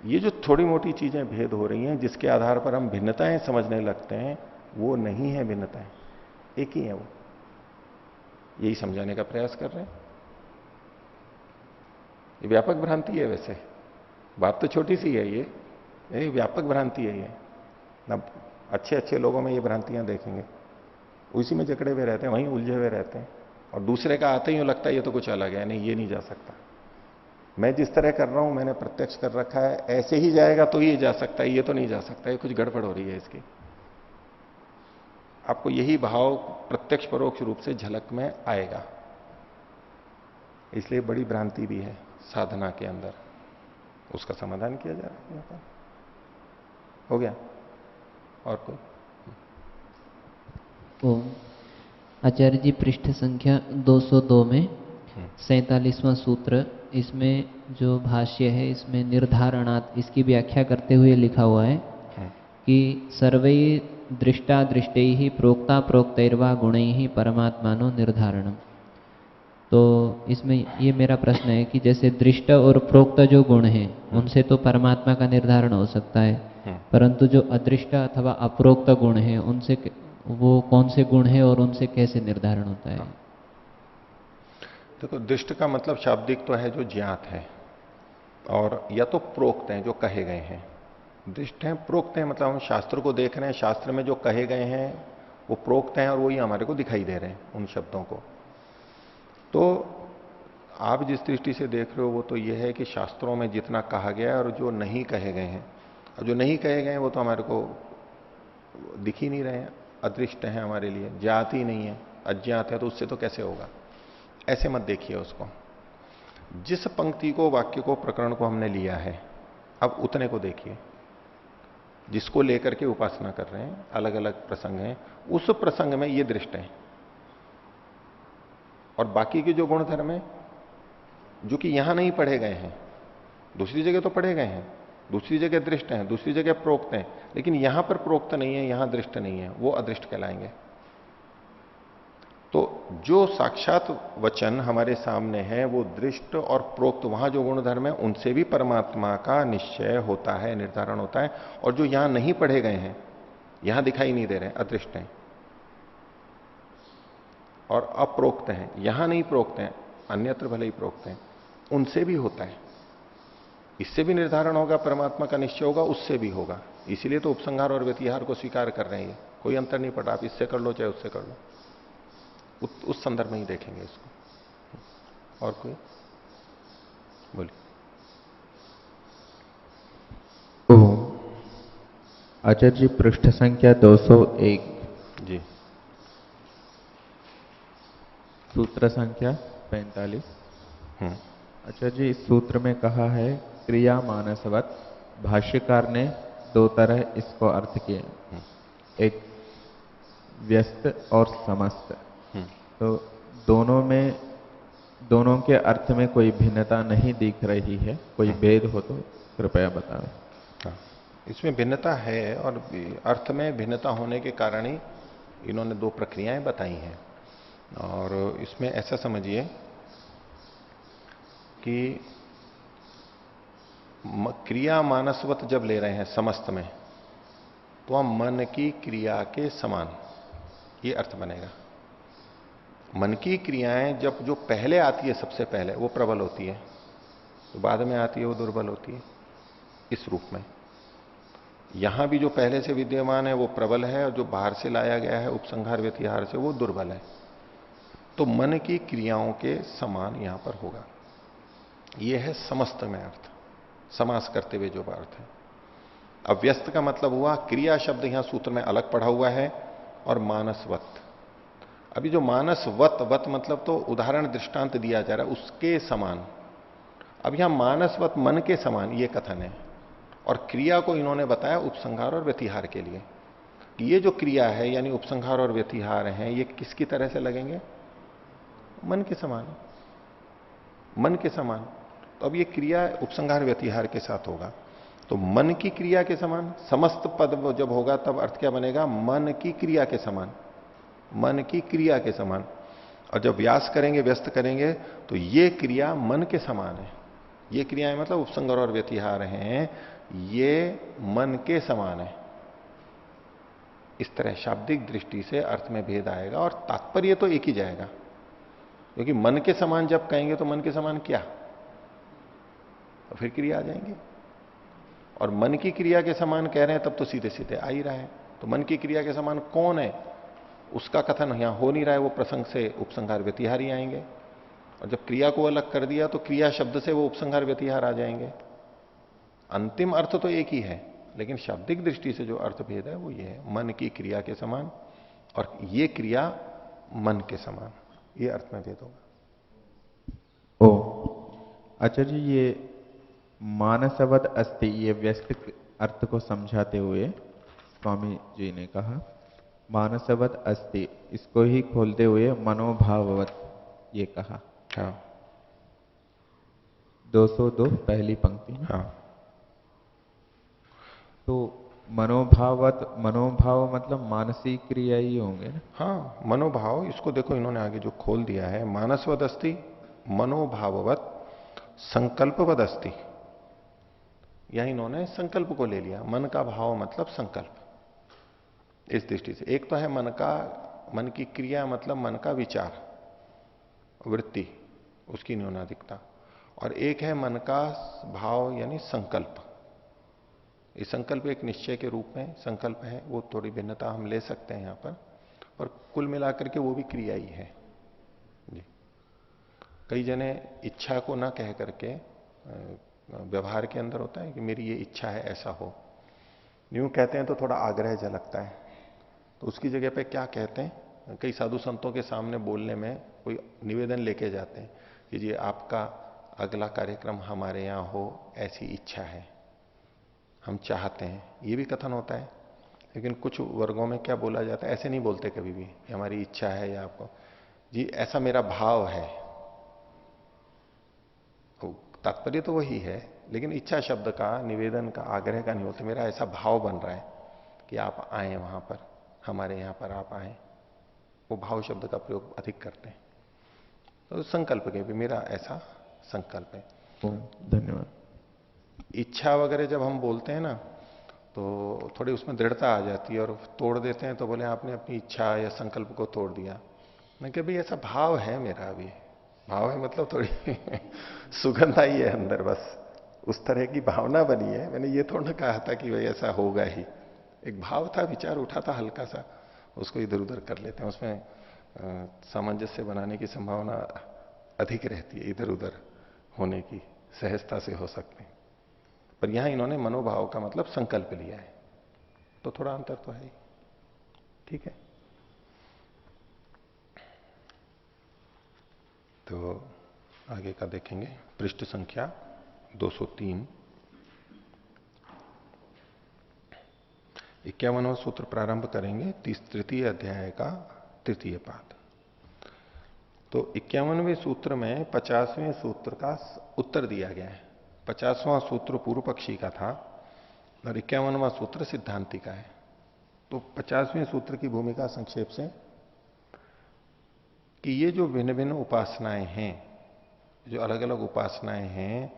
ये जो थोड़ी मोटी चीजें भेद हो रही हैं जिसके आधार पर हम भिन्नताएं समझने लगते हैं, वो नहीं है भिन्नताएं, एक ही है वो। यही समझाने का प्रयास कर रहे हैं। ये व्यापक भ्रांति है, वैसे बात तो छोटी सी है, ये व्यापक भ्रांति है। ये ना अच्छे अच्छे लोगों में ये भ्रांतियां देखेंगे, उसी में जकड़े हुए रहते हैं, वहीं उलझे हुए रहते हैं, और दूसरे का आते ही लगता है ये तो कुछ अलग है, नहीं ये नहीं जा सकता। मैं जिस तरह कर रहा हूं, मैंने प्रत्यक्ष कर रखा है, ऐसे ही जाएगा तो ये जा सकता है, ये तो नहीं जा सकता, ये कुछ गड़बड़ हो रही है इसकी। आपको यही भाव प्रत्यक्ष परोक्ष रूप से झलक में आएगा। इसलिए बड़ी भ्रांति भी है साधना के अंदर, उसका समाधान किया जा रहा है यहां पर। हो गया? और कोई? ओम। आचार्य जी, पृष्ठ संख्या 202 में 47वां सूत्र, इसमें जो भाष्य है इसमें निर्धारणात्, इसकी व्याख्या करते हुए लिखा हुआ है कि सर्वै दृष्टा दृष्टैः प्रोक्ता प्रोक्तैर्वा गुणैः परमात्मानो निर्धारणम। तो इसमें ये मेरा प्रश्न है कि जैसे दृष्ट और प्रोक्त जो गुण हैं उनसे तो परमात्मा का निर्धारण हो सकता है, परंतु जो अदृष्ट अथवा अप्रोक्त गुण हैं उनसे वो कौन से गुण हैं और उनसे कैसे निर्धारण होता है? देखो, दृष्ट का मतलब शाब्दिक तो है जो ज्ञात है, और या तो प्रोक्त हैं जो कहे गए हैं। दृष्ट हैं, प्रोक्त हैं मतलब हम शास्त्र को देख रहे हैं, शास्त्र में जो कहे गए हैं वो प्रोक्त हैं और वही हमारे को दिखाई दे रहे हैं उन शब्दों को। तो आप जिस दृष्टि से देख रहे हो वो तो ये है कि शास्त्रों में जितना कहा गया है और जो नहीं कहे गए हैं, और जो नहीं कहे गए हैं वो तो हमारे को दिख ही नहीं रहे हैं, अदृष्ट हैं हमारे लिए, ज्ञात ही नहीं है, अज्ञात है, तो उससे तो कैसे होगा? ऐसे मत देखिए उसको। जिस पंक्ति को, वाक्य को, प्रकरण को हमने लिया है, अब उतने को देखिए, जिसको लेकर के उपासना कर रहे हैं, अलग अलग प्रसंग हैं, उस प्रसंग में ये दृष्ट है, और बाकी के जो गुणधर्म है जो कि यहां नहीं पढ़े गए हैं, दूसरी जगह तो पढ़े गए हैं, दूसरी जगह दृष्ट हैं, दूसरी जगह प्रोक्त हैं, लेकिन यहां पर प्रोक्त नहीं है, यहां दृष्ट नहीं है, वो अदृष्ट कहलाएंगे। तो जो साक्षात वचन हमारे सामने है वो दृष्ट और प्रोक्त, वहां जो गुणधर्म है उनसे भी परमात्मा का निश्चय होता है, निर्धारण होता है। और जो यहां नहीं पढ़े गए हैं, यहां दिखाई नहीं दे रहे, अदृष्ट हैं और अप्रोक्त हैं, यहां नहीं प्रोक्त हैं, अन्यत्र भले ही प्रोक्त हैं, उनसे भी होता है। इससे भी निर्धारण होगा, परमात्मा का निश्चय होगा, उससे भी होगा। इसीलिए तो उपसंहार और व्यतिहार को स्वीकार कर रहे हैं, कोई अंतर नहीं पड़ा, आप इससे कर लो चाहे उससे कर लो, उस संदर्भ में ही देखेंगे इसको। और कोई बोलिए। ओम। आचार्य जी, पृष्ठ संख्या 201 जी, सूत्र संख्या 45। आचार्य जी, इस सूत्र में कहा है क्रिया मानसवत। भाष्यकार ने दो तरह इसको अर्थ किए, एक व्यस्त और समस्त। तो दोनों के अर्थ में कोई भिन्नता नहीं दिख रही है, कोई भेद हो तो कृपया बताएं। हाँ, इसमें भिन्नता है, और अर्थ में भिन्नता होने के कारण ही इन्होंने दो प्रक्रियाएं बताई हैं। और इसमें ऐसा समझिए कि क्रिया मानसवत जब ले रहे हैं समस्त में, तो हम मन की क्रिया के समान, ये अर्थ बनेगा। मन की क्रियाएं जब जो पहले आती है, सबसे पहले वो प्रबल होती है, तो बाद में आती है वो दुर्बल होती है, इस रूप में। यहां भी जो पहले से विद्यमान है वो प्रबल है, और जो बाहर से लाया गया है उपसंहार व्यतिहार से वो दुर्बल है। तो मन की क्रियाओं के समान यहां पर होगा। यह है समस्त में अर्थ, समास करते हुए जो अर्थ है। अव्यस्त का मतलब हुआ क्रिया शब्द यहां सूत्र में अलग पढ़ा हुआ है, और मानसवत। अभी जो मानसवत वत मतलब तो उदाहरण दृष्टांत दिया जा रहा है उसके समान। अब यहां मानसवत मन के समान ये कथन है, और क्रिया को इन्होंने बताया उपसंहार और व्यतिहार के लिए। ये जो क्रिया है यानी उपसंहार और व्यतिहार है, ये किसकी तरह से लगेंगे? मन के समान, मन के समान। तो अब ये क्रिया उपसंहार व्यतिहार के साथ होगा, तो मन की क्रिया के समान। समस्त पद जब होगा तब अर्थ क्या बनेगा? मन की क्रिया के समान, मन की क्रिया के समान। और जब व्यास करेंगे, व्यस्त करेंगे, तो ये क्रिया मन के समान है। ये क्रियाएं मतलब उपसंहार और व्यतिहार हैं, ये मन के समान है। इस तरह शाब्दिक दृष्टि से अर्थ में भेद आएगा, और तात्पर्य तो एक ही जाएगा। क्योंकि मन के समान जब कहेंगे तो मन के समान क्या, तो फिर क्रिया आ जाएंगे। और मन की क्रिया के समान कह रहे हैं तब तो सीधे सीधे आ ही रहा है। तो मन की क्रिया के समान कौन है, उसका कथन यहां हो नहीं रहा है, वो प्रसंग से उपसंहार व्यतिहार ही आएंगे। और जब क्रिया को अलग कर दिया तो क्रिया शब्द से वो उपसंहार व्यतिहार आ जाएंगे। अंतिम अर्थ तो एक ही है, लेकिन शाब्दिक दृष्टि से जो अर्थ भेद है वो ये है, मन की क्रिया के समान, और ये क्रिया मन के समान, ये अर्थ में भेद होगा। अच्छा जी, ये मानसवद अस्ति, ये व्यस्त अर्थ को समझाते हुए स्वामी जी ने कहा मानसवद अस्ति, इसको ही खोलते हुए मनोभाववत ये कहा। हाँ, 202 पहली पंक्ति में। हाँ। तो मनोभाववत, मनोभाव मतलब मानसिक क्रिया ही होंगे ना? हाँ, मनोभाव, इसको देखो इन्होंने आगे जो खोल दिया है, मानसवद अस्ति मनोभाववत संकल्पवद अस्ति। यह इन्होंने संकल्प को ले लिया, मन का भाव मतलब संकल्प। इस दृष्टि से एक तो है मन का, मन की क्रिया मतलब मन का विचार, वृत्ति, उसकी न्यूनाधिकता, और एक है मन का भाव यानी संकल्प। ये संकल्प एक निश्चय के रूप में संकल्प है, वो थोड़ी भिन्नता हम ले सकते हैं यहां पर कुल मिलाकर के वो भी क्रिया ही है जी। कई जने इच्छा को ना कह करके व्यवहार के अंदर होता है कि मेरी ये इच्छा है ऐसा हो, यूं कहते हैं तो थोड़ा आग्रह झलकता है, तो उसकी जगह पे क्या कहते हैं, कई साधु संतों के सामने बोलने में कोई निवेदन लेके जाते हैं कि जी आपका अगला कार्यक्रम हमारे यहां हो ऐसी इच्छा है, हम चाहते हैं, ये भी कथन होता है। लेकिन कुछ वर्गों में क्या बोला जाता है, ऐसे नहीं बोलते कभी भी कि हमारी इच्छा है या आपको, जी ऐसा मेरा भाव है। तात्पर्य तो वही है, लेकिन इच्छा शब्द का, निवेदन का, आग्रह का नहीं होता, मेरा ऐसा भाव बन रहा है कि आप आए वहां पर, हमारे यहां पर आप आए, वो भाव शब्द का प्रयोग अधिक करते हैं। तो संकल्प के भी मेरा ऐसा संकल्प है। धन्यवाद। इच्छा वगैरह जब हम बोलते हैं ना तो थोड़ी उसमें दृढ़ता आ जाती है, और तोड़ देते हैं तो बोले आपने अपनी इच्छा या संकल्प को तोड़ दिया। मैं कह भाई ऐसा भाव है मेरा, अभी भाव है मतलब थोड़ी सुगंध आई है अंदर, बस उस तरह की भावना बनी है। मैंने ये थोड़ा कहा था कि भाई ऐसा होगा ही, एक भाव था, विचार उठा था हल्का सा, उसको इधर उधर कर लेते हैं, उसमें सामंजस्य बनाने की संभावना अधिक रहती है, इधर उधर होने की सहजता से हो सकते हैं। पर यहां इन्होंने मनोभाव का मतलब संकल्प लिया है, तो थोड़ा अंतर तो है ही। ठीक है, तो आगे का देखेंगे, पृष्ठ संख्या 203। 51वां सूत्र प्रारंभ करेंगे, तृतीय अध्याय का तृतीय पाद। तो 51वें सूत्र में 50वें सूत्र का उत्तर दिया गया है। 50वां सूत्र पूर्व पक्षी का था और 51वां सूत्र सिद्धांति का है। तो 50वें सूत्र की भूमिका संक्षेप से कि ये जो भिन्न भिन्न उपासनाएं हैं, जो अलग अलग उपासनाएं हैं,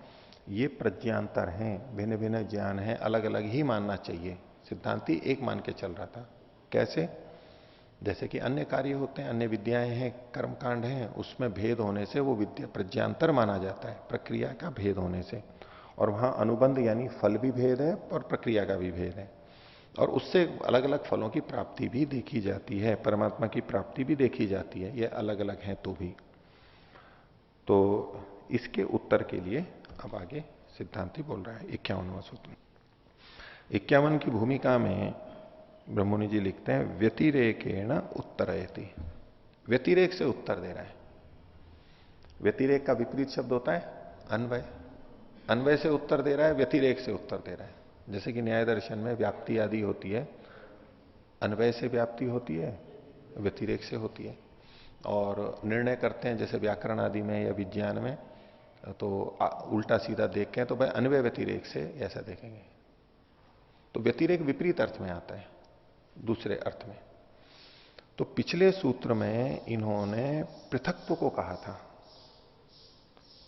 ये प्रज्ञांतर हैं, भिन्न भिन्न ज्ञान है, अलग अलग ही मानना चाहिए। सिद्धांति एक मान के चल रहा था। कैसे? जैसे कि अन्य कार्य होते हैं, अन्य विद्याएं हैं, कर्मकांड हैं, उसमें भेद होने से वो विद्या प्रज्ञांतर माना जाता है, प्रक्रिया का भेद होने से। और वहां अनुबंध यानी फल भी भेद है और प्रक्रिया का भी भेद है। और उससे अलग अलग फलों की प्राप्ति भी देखी जाती है, परमात्मा की प्राप्ति भी देखी जाती है, ये अलग अलग है तो भी। तो इसके उत्तर के लिए अब आगे सिद्धांति बोल रहा है 51वां सूत्र। 51 की भूमिका में ब्रह्ममुनि जी लिखते हैं व्यतिरेकेण उत्तरयति। व्यतिरेक से उत्तर दे रहा है। व्यतिरेक का विपरीत शब्द होता है अन्वय। अन्वय से उत्तर दे रहा है, व्यतिरेक से उत्तर दे रहा है। जैसे कि न्याय दर्शन में व्याप्ति आदि होती है, अन्वय से व्याप्ति होती है, व्यतिरेक से होती है। और निर्णय करते हैं जैसे व्याकरण आदि में या विज्ञान में, तो उल्टा सीधा देख के तो भाई अन्वय व्यतिरेक से ऐसा देखेंगे। तो व्यतिरेक विपरीत अर्थ में आता है, दूसरे अर्थ में। तो पिछले सूत्र में इन्होंने पृथक्त्व को कहा था,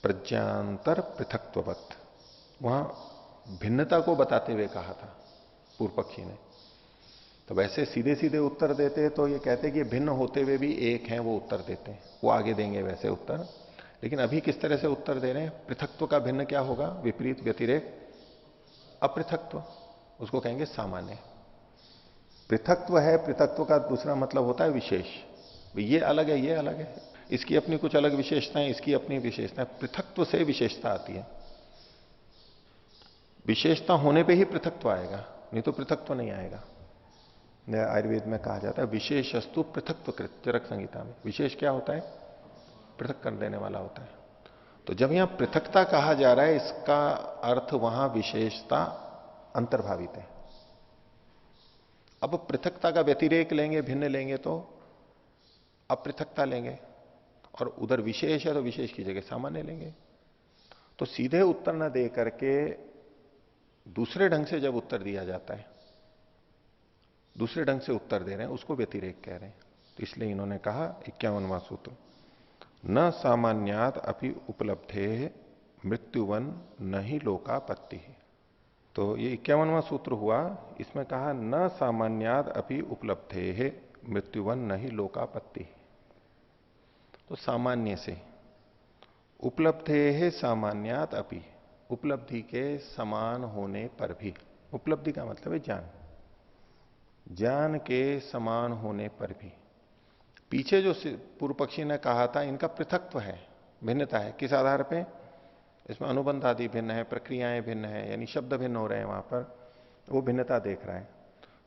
प्रज्ञांतर पृथक्त्ववत्, वहां भिन्नता को बताते हुए कहा था पूर्व पक्षी ने। तो वैसे सीधे सीधे उत्तर देते तो ये कहते कि भिन्न होते हुए भी एक हैं, वो उत्तर देते हैं, वो आगे देंगे वैसे उत्तर। लेकिन अभी किस तरह से उत्तर दे रहे हैं? पृथक्त्व का भिन्न क्या होगा? विपरीत व्यतिरेक अपृथक्त्व, उसको कहेंगे सामान्य। पृथक्त्व है, पृथक्त्व का दूसरा मतलब होता है विशेष। ये अलग है, ये अलग है, इसकी अपनी कुछ अलग विशेषताएं, इसकी अपनी विशेषताएं। पृथक्त्व से विशेषता आती है। विशेषता होने पे ही पृथक्त्व आएगा, नहीं तो पृथक्त्व नहीं आएगा। आयुर्वेद में कहा जाता है विशेषस्तु पृथक्त्व कृत, चरक संहिता में। विशेष क्या होता है? पृथक कर देने वाला होता है। तो जब यहां पृथकता कहा जा रहा है, इसका अर्थ वहां विशेषता अंतर्भावित है। अब पृथकता का व्यतिरेक लेंगे, भिन्न लेंगे तो अपृथकता लेंगे, और उधर विशेष है तो विशेष की जगह सामान्य लेंगे। तो सीधे उत्तर न दे करके दूसरे ढंग से जब उत्तर दिया जाता है, दूसरे ढंग से उत्तर दे रहे हैं, उसको व्यतिरेक कह रहे हैं। तो इसलिए इन्होंने कहा 51वां सूत्र, न सामान्यात अपि उपलब्धे मृत्युवन न ही लोकापत्ति। तो ये 51वां सूत्र हुआ, इसमें कहा न सामान्यात अपि उपलब्धे मृत्युवन न ही लोकापत्ति। तो सामान्य से, उपलब्धे है सामान्यात अपि, उपलब्धि के समान होने पर भी। उपलब्धि का मतलब है ज्ञान, ज्ञान के समान होने पर भी। पीछे जो पूर्व पक्षी ने कहा था इनका पृथक्त्व है, भिन्नता है। किस आधार पे? इसमें अनुबंध आदि भिन्न है, प्रक्रियाएं भिन्न है, यानी शब्द भिन्न हो रहे हैं, वहां पर वो भिन्नता देख रहा है।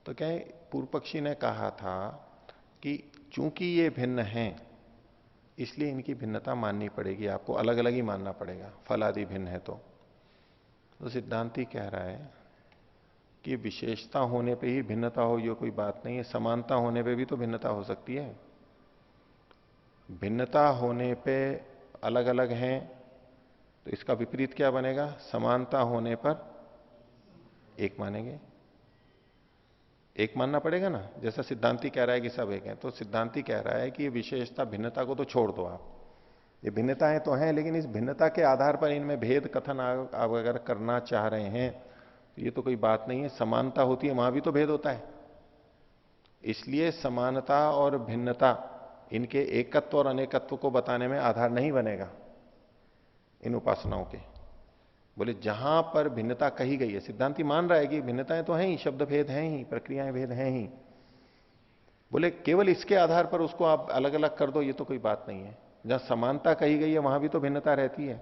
तो क्या पूर्व पक्षी ने कहा था कि चूंकि ये भिन्न हैं इसलिए इनकी भिन्नता माननी पड़ेगी, आपको अलग अलग ही मानना पड़ेगा, फल आदि भिन्न है। तो सिद्धांती कह रहा है कि विशेषता होने पे ही भिन्नता हो ये कोई बात नहीं है, समानता होने पे भी तो भिन्नता हो सकती है। भिन्नता होने पे अलग अलग हैं तो इसका विपरीत क्या बनेगा? समानता होने पर एक मानेंगे, एक मानना पड़ेगा ना। जैसा सिद्धांती कह रहा है कि सब एक हैं, तो सिद्धांती कह रहा है कि ये विशेषता भिन्नता को तो छोड़ दो आप, ये भिन्नताएं तो हैं, लेकिन इस भिन्नता के आधार पर इनमें भेद कथन आप अगर करना चाह रहे हैं तो ये तो कोई बात नहीं है। समानता होती है, वहां भी तो भेद होता है। इसलिए समानता और भिन्नता इनके एकत्व और अनेकत्व को बताने में आधार नहीं बनेगा इन उपासनाओं के। बोले जहां पर भिन्नता कही गई है, सिद्धांति मान रहा है कि भिन्नताएं तो हैं ही, शब्द भेद हैं ही, प्रक्रियाएं भेद हैं ही। बोले केवल इसके आधार पर उसको आप अलग अलग कर दो, ये तो कोई बात नहीं है। जहां समानता कही गई है वहां भी तो भिन्नता रहती है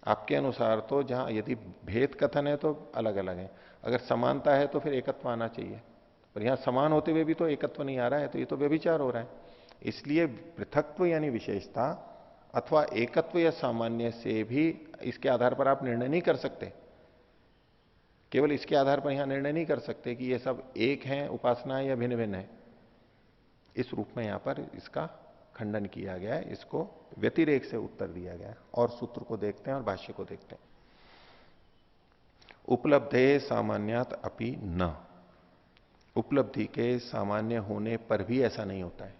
आपके अनुसार। तो जहां यदि भेद कथन है तो अलग अलग है, अगर समानता है तो फिर एकत्व आना चाहिए। पर यहां समान होते हुए भी तो एकत्व नहीं आ रहा है, तो ये तो व्यभिचार हो रहा है। इसलिए पृथक्त्व यानी विशेषता अथवा एकत्व या सामान्य से भी इसके आधार पर आप निर्णय नहीं कर सकते। केवल इसके आधार पर यहां निर्णय नहीं कर सकते कि ये सब एक हैं उपासना या भिन्न भिन्न है। इस रूप में यहां पर इसका खंडन किया गया है, इसको व्यतिरेक से उत्तर दिया गया है। और सूत्र को देखते हैं और भाष्य को देखते हैं। उपलब्धे सामान्यात अपि न, उपलब्धि के सामान्य होने पर भी ऐसा नहीं होता है,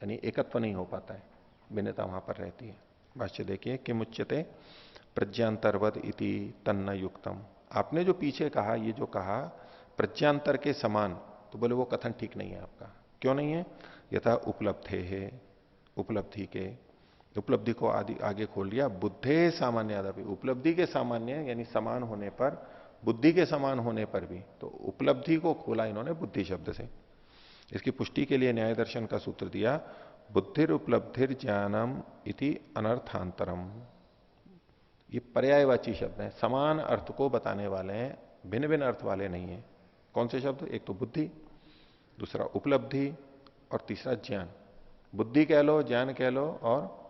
यानी एकत्व नहीं हो पाता है, भिन्नता वहां पर रहती है। भाष्य देखिए, किमुच्यते प्रज्ञांतरवद इति तन्न युक्तम। आपने जो पीछे कहा, ये जो कहा प्रज्ञांतर के समान, तो बोले वो कथन ठीक नहीं है आपका। क्यों नहीं है? यथा उपलब्धे है, उपलब्धि के, उपलब्धि को आगे खोल लिया। बुद्धे सामान्य, उपलब्धि के सामान्य यानी समान होने पर बुद्धि के समान होने पर भी। तो उपलब्धि को खोला इन्होंने बुद्धि शब्द से। इसकी पुष्टि के लिए न्याय दर्शन का सूत्र दिया, बुद्धिर उपलब्धिर ज्ञानम इति अनर्थांतरम। ये पर्यायवाची शब्द है, समान अर्थ को बताने वाले हैं, भिन्न भिन्न अर्थ वाले नहीं है। कौन से शब्द? एक तो बुद्धि, दूसरा उपलब्धि और तीसरा ज्ञान। बुद्धि कह लो, ज्ञान कह लो और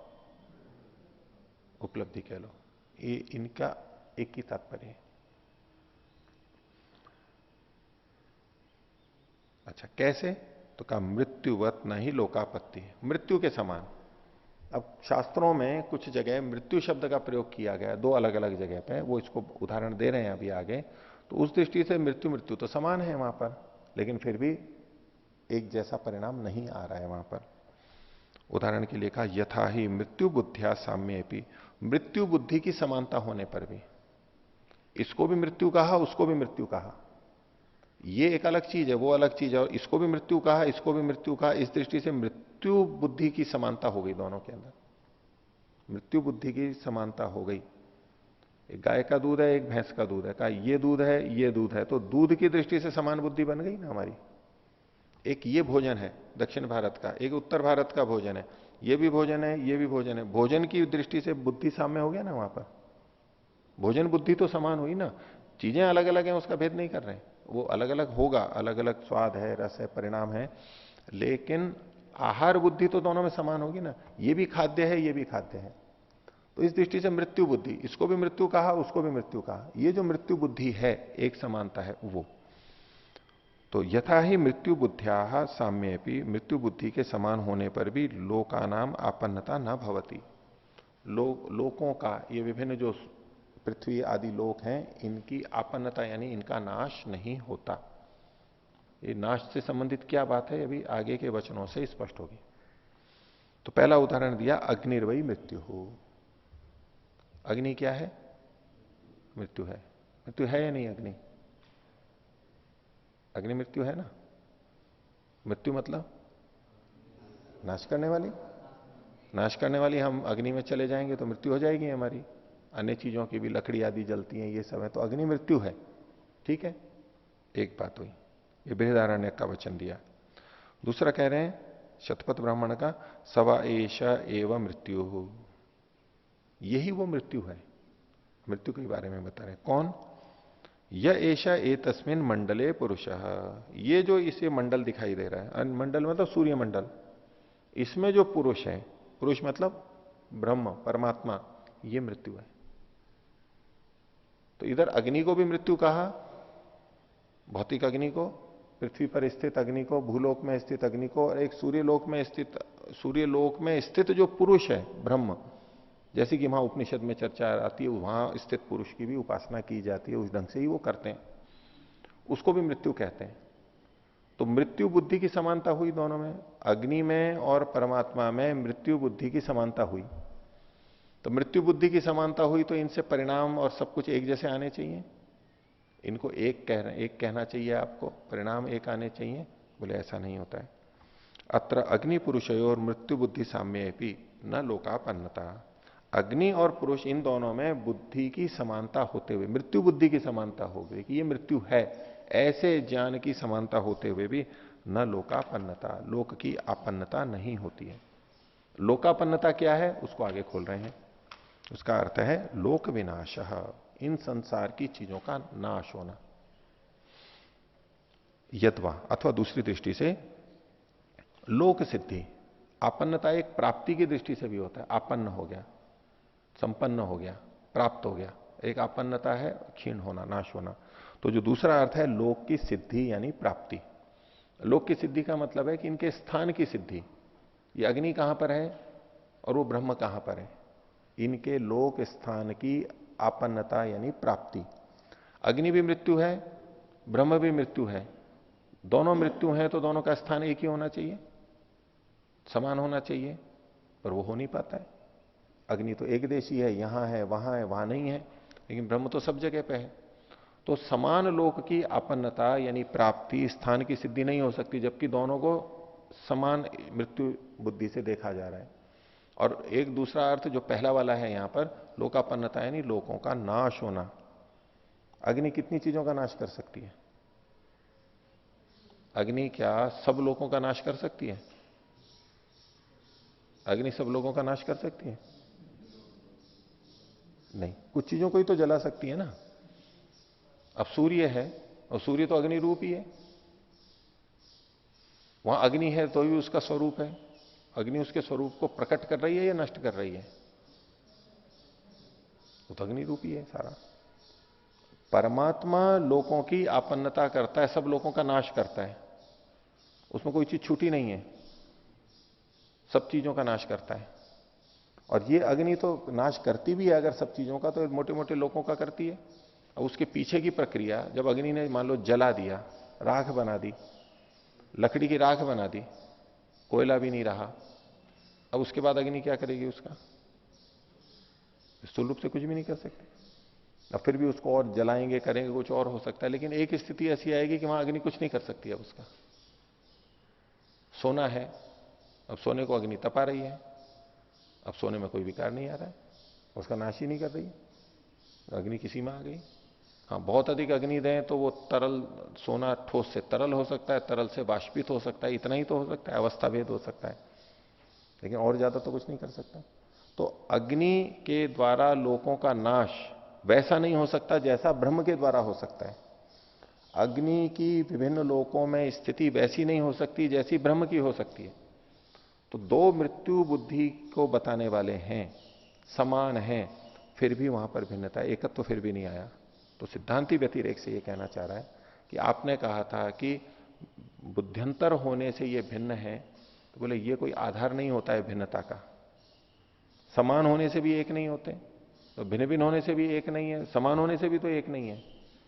उपलब्धि कह लो, ये इनका एक ही तात्पर्य है। अच्छा, कैसे? तो कहा मृत्युवत नहीं लोकापत्ति, मृत्यु के समान। अब शास्त्रों में कुछ जगह मृत्यु शब्द का प्रयोग किया गया, दो अलग अलग जगह पे, वो इसको उदाहरण दे रहे हैं अभी आगे। तो उस दृष्टि से मृत्यु मृत्यु तो समान है वहां पर, लेकिन फिर भी एक जैसा परिणाम नहीं आ रहा है वहां पर। उदाहरण के लिए कहा यथा ही मृत्यु बुद्धिया साम्येपि, मृत्यु बुद्धि की समानता होने पर भी। इसको भी मृत्यु कहा, उसको भी मृत्यु कहा, ये एक अलग चीज है, वो अलग चीज है। और इसको भी मृत्यु कहा, इसको भी मृत्यु कहा, इस दृष्टि से मृत्यु बुद्धि की समानता हो गई दोनों के अंदर। मृत्यु बुद्धि की समानता हो गई। एक गाय का दूध है, एक भैंस का दूध है, कहा ये दूध है, ये दूध है, तो दूध की दृष्टि से समान बुद्धि बन गई ना हमारी। एक ये भोजन है दक्षिण भारत का, एक उत्तर भारत का भोजन है, ये भी भोजन है, ये भी भोजन है, भोजन की दृष्टि से बुद्धि साम्य हो गया ना वहां पर। भोजन बुद्धि तो समान हुई ना, चीजें अलग अलग हैं, उसका भेद नहीं कर रहे हैं। वो अलग अलग होगा, अलग अलग स्वाद है, रस है, परिणाम है, लेकिन आहार बुद्धि तो दोनों में समान होगी ना। ये भी खाद्य है, ये भी खाद्य है। तो इस दृष्टि से मृत्यु बुद्धि, इसको भी मृत्यु कहा, उसको भी मृत्यु कहा, ये जो मृत्यु बुद्धि है, एक समानता है वो। तो यथा ही मृत्यु बुद्ध्या साम्येपि, मृत्यु बुद्धि के समान होने पर भी लोकानाम आपन्नता न भवति। लोकों का, ये विभिन्न जो पृथ्वी आदि लोक हैं, इनकी आपन्नता यानी इनका नाश नहीं होता। ये नाश से संबंधित क्या बात है, अभी आगे के वचनों से स्पष्ट होगी। तो पहला उदाहरण दिया अग्निर्वयी मृत्यु हो। अग्नि क्या है? मृत्यु है। मृत्यु है या नहीं अग्नि? अग्नि मृत्यु है ना। मृत्यु मतलब नाश करने वाली, नाश करने वाली। हम अग्नि में चले जाएंगे तो मृत्यु हो जाएगी हमारी। अन्य चीजों की भी, लकड़ी आदि जलती हैं, ये सब है, तो अग्नि मृत्यु है। ठीक है, एक बात हुई। ये बृहदारण्य का वचन दिया। दूसरा कह रहे हैं शतपथ ब्राह्मण का, सवा एषा एवं मृत्यु हो, यही वो मृत्यु है। मृत्यु के बारे में बता रहे कौन? यह एषा ए तस्मिन मंडले पुरुष, ये जो इसे मंडल दिखाई दे रहा है, मंडल मतलब सूर्य मंडल, इसमें जो पुरुष है, पुरुष मतलब ब्रह्म परमात्मा, ये मृत्यु है। तो इधर अग्नि को भी मृत्यु कहा, भौतिक अग्नि को, पृथ्वी पर स्थित अग्नि को, भूलोक में स्थित अग्नि को, और एक सूर्यलोक में स्थित जो पुरुष है ब्रह्म, जैसे कि वहां उपनिषद में चर्चा आती है, वहां स्थित पुरुष की भी उपासना की जाती है, उस ढंग से ही वो करते हैं, उसको भी मृत्यु कहते हैं। तो मृत्यु बुद्धि की समानता हुई दोनों में, अग्नि में और परमात्मा में मृत्यु बुद्धि की समानता हुई। तो मृत्यु बुद्धि की समानता हुई तो इनसे परिणाम और सब कुछ एक जैसे आने चाहिए। इनको एक कहना चाहिए आपको, परिणाम एक आने चाहिए। बोले ऐसा नहीं होता है। अत्र अग्नि पुरुषयोर मृत्यु बुद्धि साम्येपि न लोकापन्नता। अग्नि और पुरुष इन दोनों में बुद्धि की समानता होते हुए, मृत्यु बुद्धि की समानता हो गई कि ये मृत्यु है, ऐसे ज्ञान की समानता होते हुए भी न लोकापन्नता, लोक की आपन्नता नहीं होती है। लोकापन्नता क्या है उसको आगे खोल रहे हैं। उसका अर्थ है लोक विनाश, इन संसार की चीजों का नाश होना। यद्वा, अथवा दूसरी दृष्टि से लोक सिद्धि, आपन्नता एक प्राप्ति की दृष्टि से भी होता है। आपन्न हो गया, संपन्न हो गया, प्राप्त हो गया। एक आपन्नता है क्षीण होना, नाश होना। तो जो दूसरा अर्थ है लोक की सिद्धि यानी प्राप्ति। लोक की सिद्धि का मतलब है कि इनके स्थान की सिद्धि। ये अग्नि कहां पर है और वो ब्रह्म कहां पर है, इनके लोक स्थान की आपन्नता यानी प्राप्ति। अग्नि भी मृत्यु है, ब्रह्म भी मृत्यु है, दोनों मृत्यु हैं, तो दोनों का स्थान एक ही होना चाहिए, समान होना चाहिए, पर वो हो नहीं पाता है। अग्नि तो एक देशी है, यहां है, वहां नहीं है, लेकिन ब्रह्म तो सब जगह पे है। तो समान लोक की आपन्नता यानी प्राप्ति, स्थान की सिद्धि नहीं हो सकती, जबकि दोनों को समान मृत्यु बुद्धि से देखा जा रहा है। और एक दूसरा अर्थ जो पहला वाला है यहां पर, लोकापन्नता यानी लोकों का नाश होना। अग्नि कितनी चीजों का नाश कर सकती है? अग्नि क्या सब लोगों का नाश कर सकती है? अग्नि सब लोगों का नाश कर सकती है? नहीं, कुछ चीजों को ही तो जला सकती है ना। अब सूर्य है, और सूर्य तो अग्नि रूप ही है। वहां अग्नि है तो भी उसका स्वरूप है। अग्नि उसके स्वरूप को प्रकट कर रही है या नष्ट कर रही है? वो तो अग्नि रूप ही है सारा। परमात्मा लोगों की आपन्नता करता है, सब लोगों का नाश करता है, उसमें कोई चीज छूटी नहीं है, सब चीजों का नाश करता है। और ये अग्नि तो नाश करती भी है, अगर सब चीजों का, तो मोटे मोटे लोगों का करती है। अब उसके पीछे की प्रक्रिया, जब अग्नि ने मान लो जला दिया, राख बना दी, लकड़ी की राख बना दी, कोयला भी नहीं रहा, अब उसके बाद अग्नि क्या करेगी? उसका स्थूल रूप से कुछ भी नहीं कर सकती। अब फिर भी उसको और जलाएंगे, करेंगे, कुछ और हो सकता है, लेकिन एक स्थिति ऐसी आएगी कि वहां अग्नि कुछ नहीं कर सकती। अब उसका सोना है, अब सोने को अग्नि तपा रही है, अब सोने में कोई विकार नहीं आ रहा है, उसका नाश ही नहीं कर रही है, अग्नि की सीमा आ गई। हाँ, बहुत अधिक अग्नि दें तो वो तरल सोना ठोस से तरल हो सकता है, तरल से बाष्पित हो सकता है, इतना ही तो हो सकता है, अवस्था भेद हो सकता है, लेकिन और ज्यादा तो कुछ नहीं कर सकता। तो अग्नि के द्वारा लोगों का नाश वैसा नहीं हो सकता जैसा ब्रह्म के द्वारा हो सकता है। अग्नि की विभिन्न लोकों में स्थिति वैसी नहीं हो सकती जैसी ब्रह्म की हो सकती है। तो दो मृत्यु बुद्धि को बताने वाले हैं, समान हैं, फिर भी वहां पर भिन्नता, एकत्व तो फिर भी नहीं आया। तो सिद्धांति व्यतिरेक से यह कहना चाह रहा है कि आपने कहा था कि बुद्ध्यंतर होने से यह भिन्न है, तो बोले ये कोई आधार नहीं होता है भिन्नता का। समान होने से भी एक नहीं होते, तो भिन्न भिन्न होने से भी एक नहीं है, समान होने से भी तो एक नहीं है।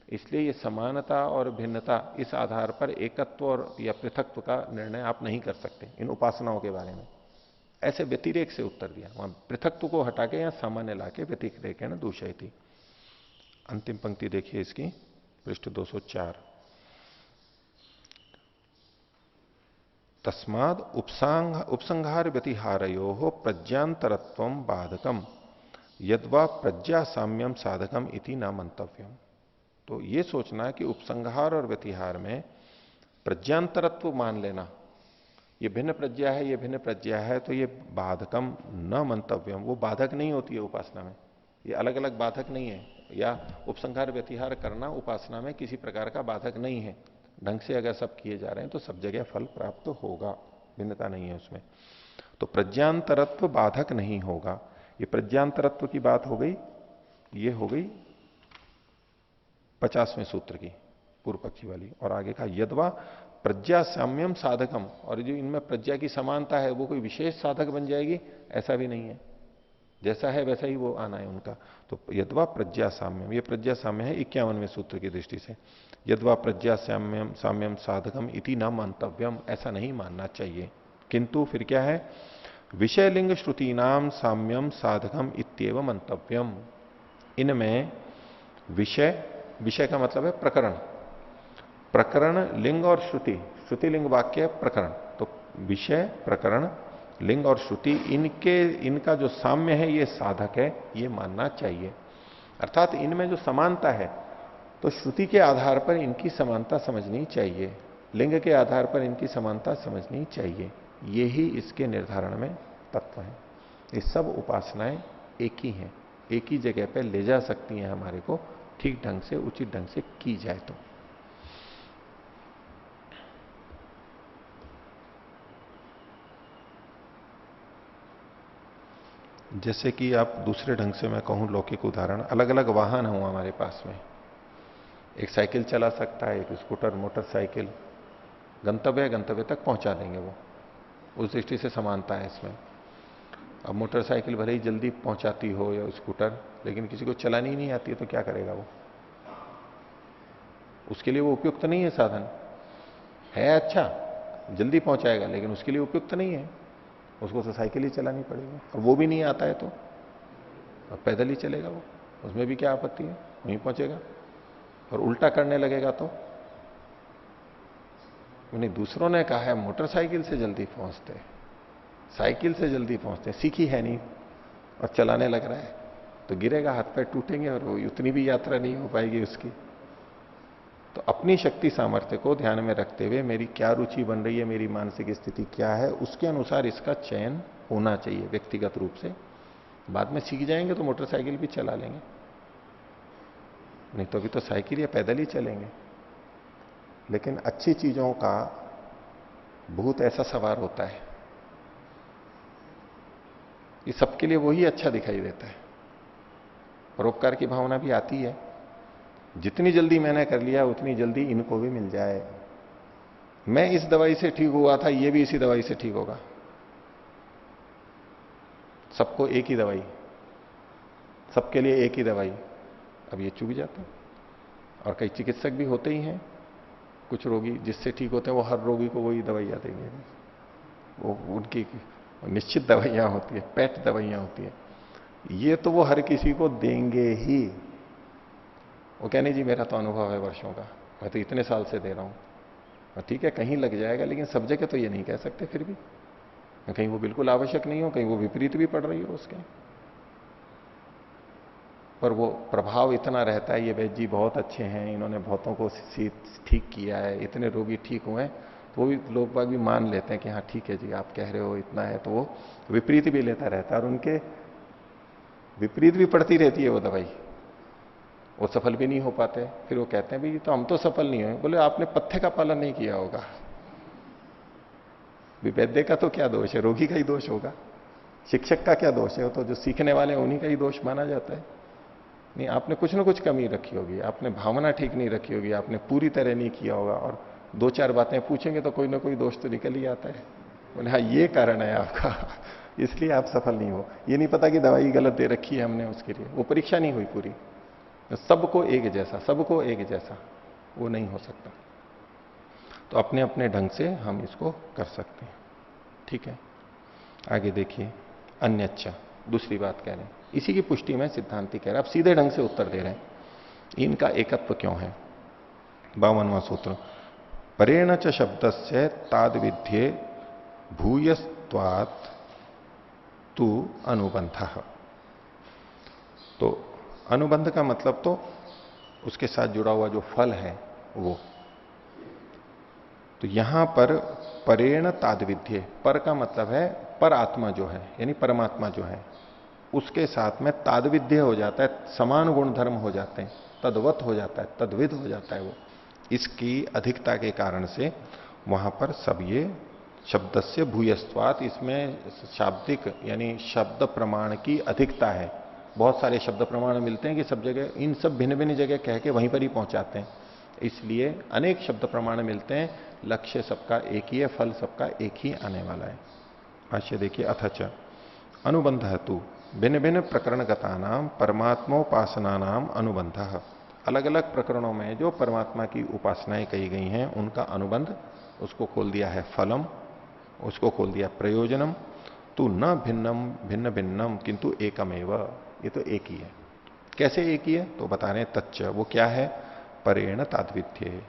इसलिए ये समानता और भिन्नता, इस आधार पर एकत्व और या पृथकत्व का निर्णय आप नहीं कर सकते इन उपासनाओं के बारे में। ऐसे व्यतिरेक से उत्तर दिया, वहां पृथकत्व को हटा के या सामान्य लाके व्यतिरेक है ना, दूषय थी। अंतिम पंक्ति देखिए इसकी, पृष्ठ 204। तस्माद उपसंहार व्यतिहारयो प्रज्ञांतरत्व बाधकम यद्वा प्रज्ञा साम्यम साधकम इति न मंतव्यम। तो ये सोचना कि उपसंहार और व्यतिहार में प्रज्ञांतरत्व मान लेना, ये भिन्न प्रज्ञा है, ये भिन्न प्रज्ञा है, तो ये बाधकम न मंतव्यम, वो बाधक नहीं होती है उपासना में, ये अलग अलग बाधक नहीं है। या उपसंहार व्यतिहार करना उपासना में किसी प्रकार का बाधक नहीं है। ढंग से अगर सब किए जा रहे हैं तो सब जगह फल प्राप्त होगा, भिन्नता नहीं है उसमें। तो प्रज्ञांतरत्व बाधक नहीं होगा। ये प्रज्ञांतरत्व की बात हो गई, ये हो गई 50वें सूत्र की पूर्व पक्षी वाली। और आगे का यद्वा प्रज्ञा साम्यम साधकम, और जो इनमें प्रज्ञा की समानता है वो कोई विशेष साधक बन जाएगी, ऐसा भी नहीं है, जैसा है वैसा ही वो आना है उनका। तो यद्वा प्रज्ञा साम्यम, ये प्रज्ञा साम्य है 51वें सूत्र की दृष्टि से। यद्वा प्रज्ञा साम्यम साम्यम साधकम इति न मंतव्यम, ऐसा नहीं मानना चाहिए। किंतु फिर क्या है, विषय लिंग श्रुति नाम साम्यम साधकम इत्येव मंतव्यम। इनमें विषय, विषय का मतलब है प्रकरण, प्रकरण लिंग और श्रुति, श्रुति लिंग वाक्य प्रकरण, तो विषय प्रकरण लिंग और श्रुति, इनका जो साम्य है ये साधक है, ये मानना चाहिए। अर्थात इनमें जो समानता है तो श्रुति के आधार पर इनकी समानता समझनी चाहिए, लिंग के आधार पर इनकी समानता समझनी चाहिए। ये ही इसके निर्धारण में तत्व है। ये सब उपासनाएं एक ही हैं, एक ही जगह पर ले जा सकती हैं हमारे को, ठीक ढंग से, उचित ढंग से की जाए तो। जैसे कि आप दूसरे ढंग से मैं कहूं, लौकिक उदाहरण, अलग अलग वाहन हो हमारे पास में, एक साइकिल चला सकता है, एक स्कूटर, मोटरसाइकिल, गंतव्य गंतव्य तक पहुंचा देंगे वो, उस दृष्टि से समानता है इसमें। अब मोटरसाइकिल भले ही जल्दी पहुंचाती हो या स्कूटर, लेकिन किसी को चलानी ही नहीं आती है तो क्या करेगा वो, उसके लिए वो उपयुक्त नहीं है साधन है। अच्छा जल्दी पहुंचाएगा लेकिन उसके लिए उपयुक्त नहीं है, उसको तो साइकिल ही चलानी पड़ेगी, और वो भी नहीं आता है तो अब पैदल ही चलेगा वो, उसमें भी क्या आपत्ति है, वहीं पहुंचेगा। और उल्टा करने लगेगा तो नहीं, दूसरों ने कहा है मोटरसाइकिल से जल्दी पहुंचते, साइकिल से जल्दी पहुंचते, सीखी है नहीं और चलाने लग रहा है तो गिरेगा, हाथ पैर टूटेंगे और वो उतनी भी यात्रा नहीं हो पाएगी उसकी। तो अपनी शक्ति सामर्थ्य को ध्यान में रखते हुए मेरी क्या रुचि बन रही है, मेरी मानसिक स्थिति क्या है, उसके अनुसार इसका चयन होना चाहिए व्यक्तिगत रूप से। बाद में सीख जाएंगे तो मोटरसाइकिल भी चला लेंगे, नहीं तो अभी तो साइकिल या पैदल ही चलेंगे। लेकिन अच्छी चीजों का भूत ऐसा सवार होता है, ये सबके लिए वही अच्छा दिखाई देता है। परोपकार की भावना भी आती है, जितनी जल्दी मैंने कर लिया उतनी जल्दी इनको भी मिल जाए। मैं इस दवाई से ठीक हुआ था, ये भी इसी दवाई से ठीक होगा। सबको एक ही दवाई, सबके लिए एक ही दवाई, अब ये चूक जाता है। और कई चिकित्सक भी होते ही हैं, कुछ रोगी जिससे ठीक होते हैं वो हर रोगी को वही दवाइयां देंगे, वो उनकी निश्चित दवाइयां होती है, पेट दवाइयां होती है। ये तो वो हर किसी को देंगे ही। वो कहने जी मेरा तो अनुभव है वर्षों का, मैं तो इतने साल से दे रहा हूं। और ठीक है कहीं लग जाएगा, लेकिन सब जगह तो ये नहीं कह सकते। फिर भी कहीं वो बिल्कुल आवश्यक नहीं हो, कहीं वो विपरीत भी पड़ रही हो उसके, पर वो प्रभाव इतना रहता है। ये वैद्य जी बहुत अच्छे हैं, इन्होंने बहुतों को ठीक किया है, इतने रोगी ठीक हुए हैं, तो वो भी लोग बाग भी मान लेते हैं कि हाँ ठीक है जी आप कह रहे हो इतना है। तो वो विपरीत भी लेता रहता है और उनके विपरीत भी पड़ती रहती है वो दवाई, वो सफल भी नहीं हो पाते। फिर वो कहते हैं भाई तो हम तो सफल नहीं हुए। बोले आपने पथ्य का पालन नहीं किया होगा। वैद्य का तो क्या दोष है, रोगी का ही दोष होगा। शिक्षक का क्या दोष है, वो तो जो सीखने वाले हैं उन्हीं का ही दोष माना जाता है। नहीं, आपने कुछ ना कुछ कमी रखी होगी, आपने भावना ठीक नहीं रखी होगी, आपने पूरी तरह नहीं किया होगा। और दो चार बातें पूछेंगे तो कोई ना कोई दोष तो निकल ही आता है। बोले हाँ ये कारण है आपका, इसलिए आप सफल नहीं हो। ये नहीं पता कि दवाई गलत दे रखी है हमने उसके लिए, वो परीक्षा नहीं हुई पूरी। सबको एक जैसा, सबको एक जैसा वो नहीं हो सकता। तो अपने अपने ढंग से हम इसको कर सकते हैं। ठीक है, आगे देखिए। अन्यच्च दूसरी बात कह रहे हैं, इसी की पुष्टि में सिद्धांति कह रहे हैं। अब सीधे ढंग से उत्तर दे रहे हैं, इनका एकत्व क्यों है। 52वां सूत्र, परेण च शब्दस्य ताद विध्ये भूयस्त्वात् तु अनुबंधः। तो अनुबंध का मतलब तो उसके साथ जुड़ा हुआ जो फल है वो। तो यहां पर परेण तादविध्य, पर का मतलब है पर आत्मा जो है, यानी परमात्मा जो है, उसके साथ में तादविध्य हो जाता है, समान गुण धर्म हो जाते हैं, तद्वत हो जाता है, तद्विद हो जाता है वो। इसकी अधिकता के कारण से वहां पर सब ये शब्द से भूयस्वात, इसमें शाब्दिक यानी शब्द प्रमाण की अधिकता है। बहुत सारे शब्द प्रमाण मिलते हैं कि सब जगह इन सब भिन्न भिन्न जगह कह के वहीं पर ही पहुंचाते हैं, इसलिए अनेक शब्द प्रमाण मिलते हैं। लक्ष्य सबका एक ही है, फल सबका एक ही आने वाला है। भाष्य देखिए, अथच अनुबंध हेतु भिन्न भिन्न प्रकरणगता नाम परमात्मोपासना नाम अनुबंध। अलग अलग प्रकरणों में जो परमात्मा की उपासनाएं कही गई हैं उनका अनुबंध, उसको खोल दिया है फलम, उसको खोल दिया प्रयोजनम। तू न भिन्नम भिन्न भिन्नम किंतु एकमेव, ये तो एक ही है। कैसे एक ही है तो बता रहे तच्च, वो क्या है, परेण ताद्विध्य।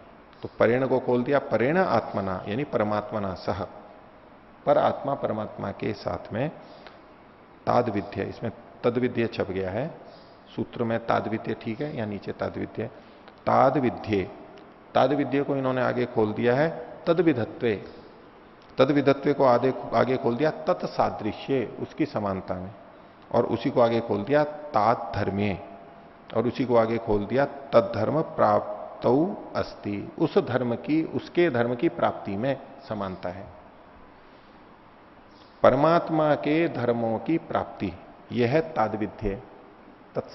तो परेण को खोल दिया परेण आत्मना, यानी परमात्मना सह, पर आत्मा परमात्मा के साथ में ताद्विध्य, इसमें तद्विध्य छप गया है सूत्र में। ताद्विध्य ठीक है, या नीचे ताद्विध्य, ताद्विध्य, ताद्विध्य को इन्होंने आगे खोल दिया है तद्विधत्वे, तद्विधत्वे को आगे खोल दिया तत्सादृश्य, उसकी समानता में, और उसी को आगे खोल दिया तात धर्मे, और उसी को आगे खोल दिया तद्धर्म प्राप्तौ अस्ति, उस धर्म की, उसके धर्म की प्राप्ति में समानता है। परमात्मा के धर्मों की प्राप्ति यह है ताद्विध्य,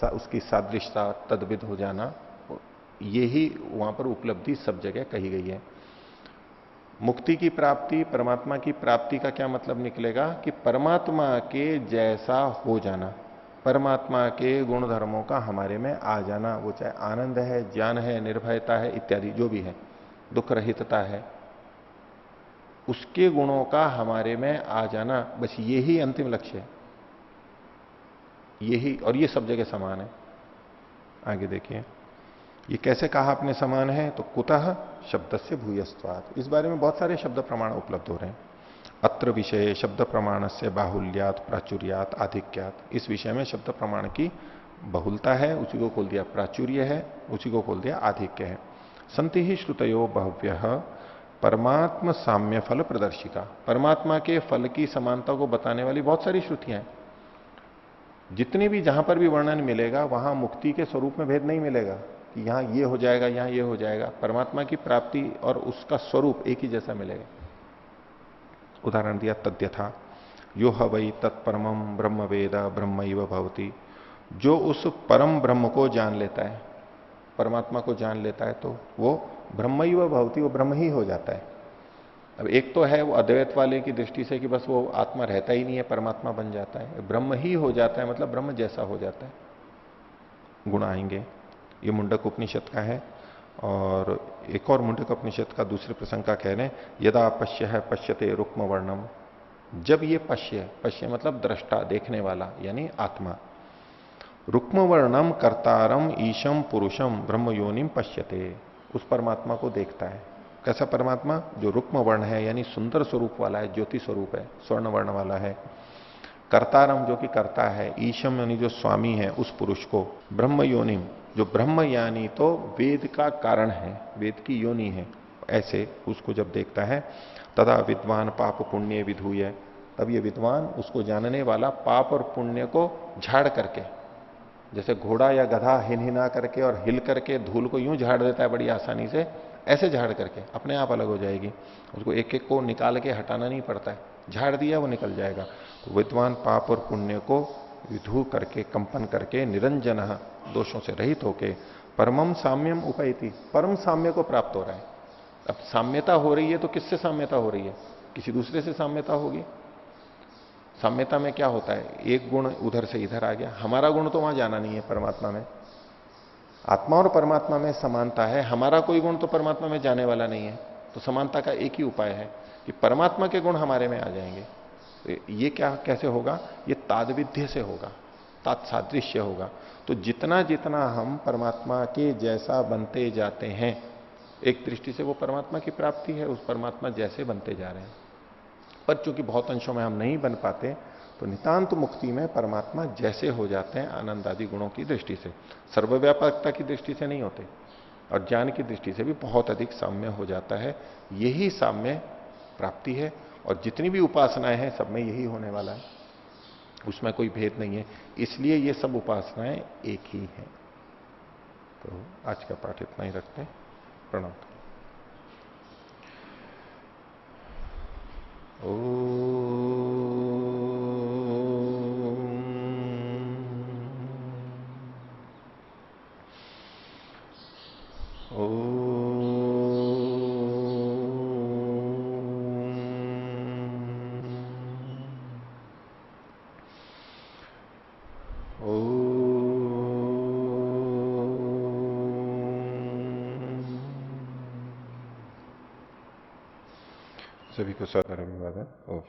उसकी सादृश्यता, तद्विध हो जाना, यही वहां पर उपलब्धि सब जगह कही गई है। मुक्ति की प्राप्ति, परमात्मा की प्राप्ति का क्या मतलब निकलेगा कि परमात्मा के जैसा हो जाना, परमात्मा के गुण धर्मों का हमारे में आ जाना, वो चाहे आनंद है, ज्ञान है, निर्भयता है इत्यादि जो भी है, दुख रहितता है, उसके गुणों का हमारे में आ जाना, बस यही अंतिम लक्ष्य है, यही। और ये सब जगह समान है। आगे देखिए, ये कैसे कहा आपने समान है, तो कुतः शब्द से भूयस्त्वात्, इस बारे में बहुत सारे शब्द प्रमाण उपलब्ध हो रहे हैं। अत्र विषय शब्द प्रमाण से बाहुल्यात प्राचुर्यात आधिक्यात, इस विषय में शब्द प्रमाण की बहुलता है, उसी को खोल दिया प्राचुर्य है, उसी को खोल दिया आधिक्य है। संति ही श्रुतयो भव्य परमात्म साम्य फल प्रदर्शिका, परमात्मा के फल की समानता को बताने वाली बहुत सारी श्रुतियां हैं। जितनी भी जहां पर भी वर्णन मिलेगा वहां मुक्ति के स्वरूप में भेद नहीं मिलेगा कि यहां ये हो जाएगा यहां ये हो जाएगा। परमात्मा की प्राप्ति और उसका स्वरूप एक ही जैसा मिलेगा। उदाहरण दिया तद्यथा यो ह वै तत्परमम ब्रह्म वेद ब्रह्मैव भवति, जो उस परम ब्रह्म को जान लेता है, परमात्मा को जान लेता है तो वो ब्रह्मैव भवति, वो ब्रह्म ही हो जाता है। अब एक तो है वो अद्वैत वाले की दृष्टि से कि बस वो आत्मा रहता ही नहीं है, परमात्मा बन जाता है, ब्रह्म ही हो जाता है, मतलब ब्रह्म जैसा हो जाता है। गुण आएंगे। ये मुंडक उपनिषद का है। और एक और मुंडक उपनिषद का दूसरे प्रसंग का कह रहे हैं, यदा पश्य है पश्यते रुक्म वर्णम, जब ये पश्य, पश्य मतलब दृष्टा, देखने वाला यानी आत्मा, रुक्म वर्णम कर्तारम ईशम पुरुषम ब्रह्म योनिम पश्यते, उस परमात्मा को देखता है। कैसा परमात्मा? जो रुक्म वर्ण है यानी सुंदर स्वरूप वाला है, ज्योति स्वरूप है, स्वर्ण वर्ण वाला है। कर्तारम जो कि कर्ता है, ईशम यानी जो स्वामी है, उस पुरुष को, ब्रह्म योनिम जो ब्रह्म यानी तो वेद का कारण है, वेद की योनि है, ऐसे उसको जब देखता है, तदा विद्वान पाप पुण्य विधूय, तब ये विद्वान उसको जानने वाला पाप और पुण्य को झाड़ करके, जैसे घोड़ा या गधा हिनहिना करके और हिल करके धूल को यूं झाड़ देता है बड़ी आसानी से, ऐसे झाड़ करके अपने आप अलग हो जाएगी। उसको एक एक को निकाल के हटाना नहीं पड़ता है, झाड़ दिया वो निकल जाएगा। तो विद्वान पाप और पुण्य को विधु करके, कंपन करके, निरंजन दोषों से रहित होके परमम साम्यम उपैति, परम साम्य को प्राप्त हो रहा है। अब साम्यता हो रही है तो किससे साम्यता हो रही है? किसी दूसरे से साम्यता होगी। साम्यता में क्या होता है, एक गुण उधर से इधर आ गया, हमारा गुण तो वहां जाना नहीं है परमात्मा में। आत्मा और परमात्मा में समानता है, हमारा कोई गुण तो परमात्मा में जाने वाला नहीं है। तो समानता का एक ही उपाय है कि परमात्मा के गुण हमारे में आ जाएंगे। तो ये क्या कैसे होगा? ये तादविध्य से होगा, तात्सादृश्य होगा। तो जितना जितना हम परमात्मा के जैसा बनते जाते हैं, एक दृष्टि से वो परमात्मा की प्राप्ति है, उस परमात्मा जैसे बनते जा रहे हैं। पर चूंकि बहुत अंशों में हम नहीं बन पाते, तो नितांत मुक्ति में परमात्मा जैसे हो जाते हैं आनंद आदि गुणों की दृष्टि से, सर्वव्यापकता की दृष्टि से नहीं होते, और ज्ञान की दृष्टि से भी बहुत अधिक साम्य हो जाता है। यही साम्य प्राप्ति है। और जितनी भी उपासनाएं हैं सब में यही होने वाला है, उसमें कोई भेद नहीं है। इसलिए ये सब उपासनाएं एक ही हैं। तो आज का पाठ इतना ही रखते हैं। प्रणाम। सभी को सादर अभिवादन। ओम।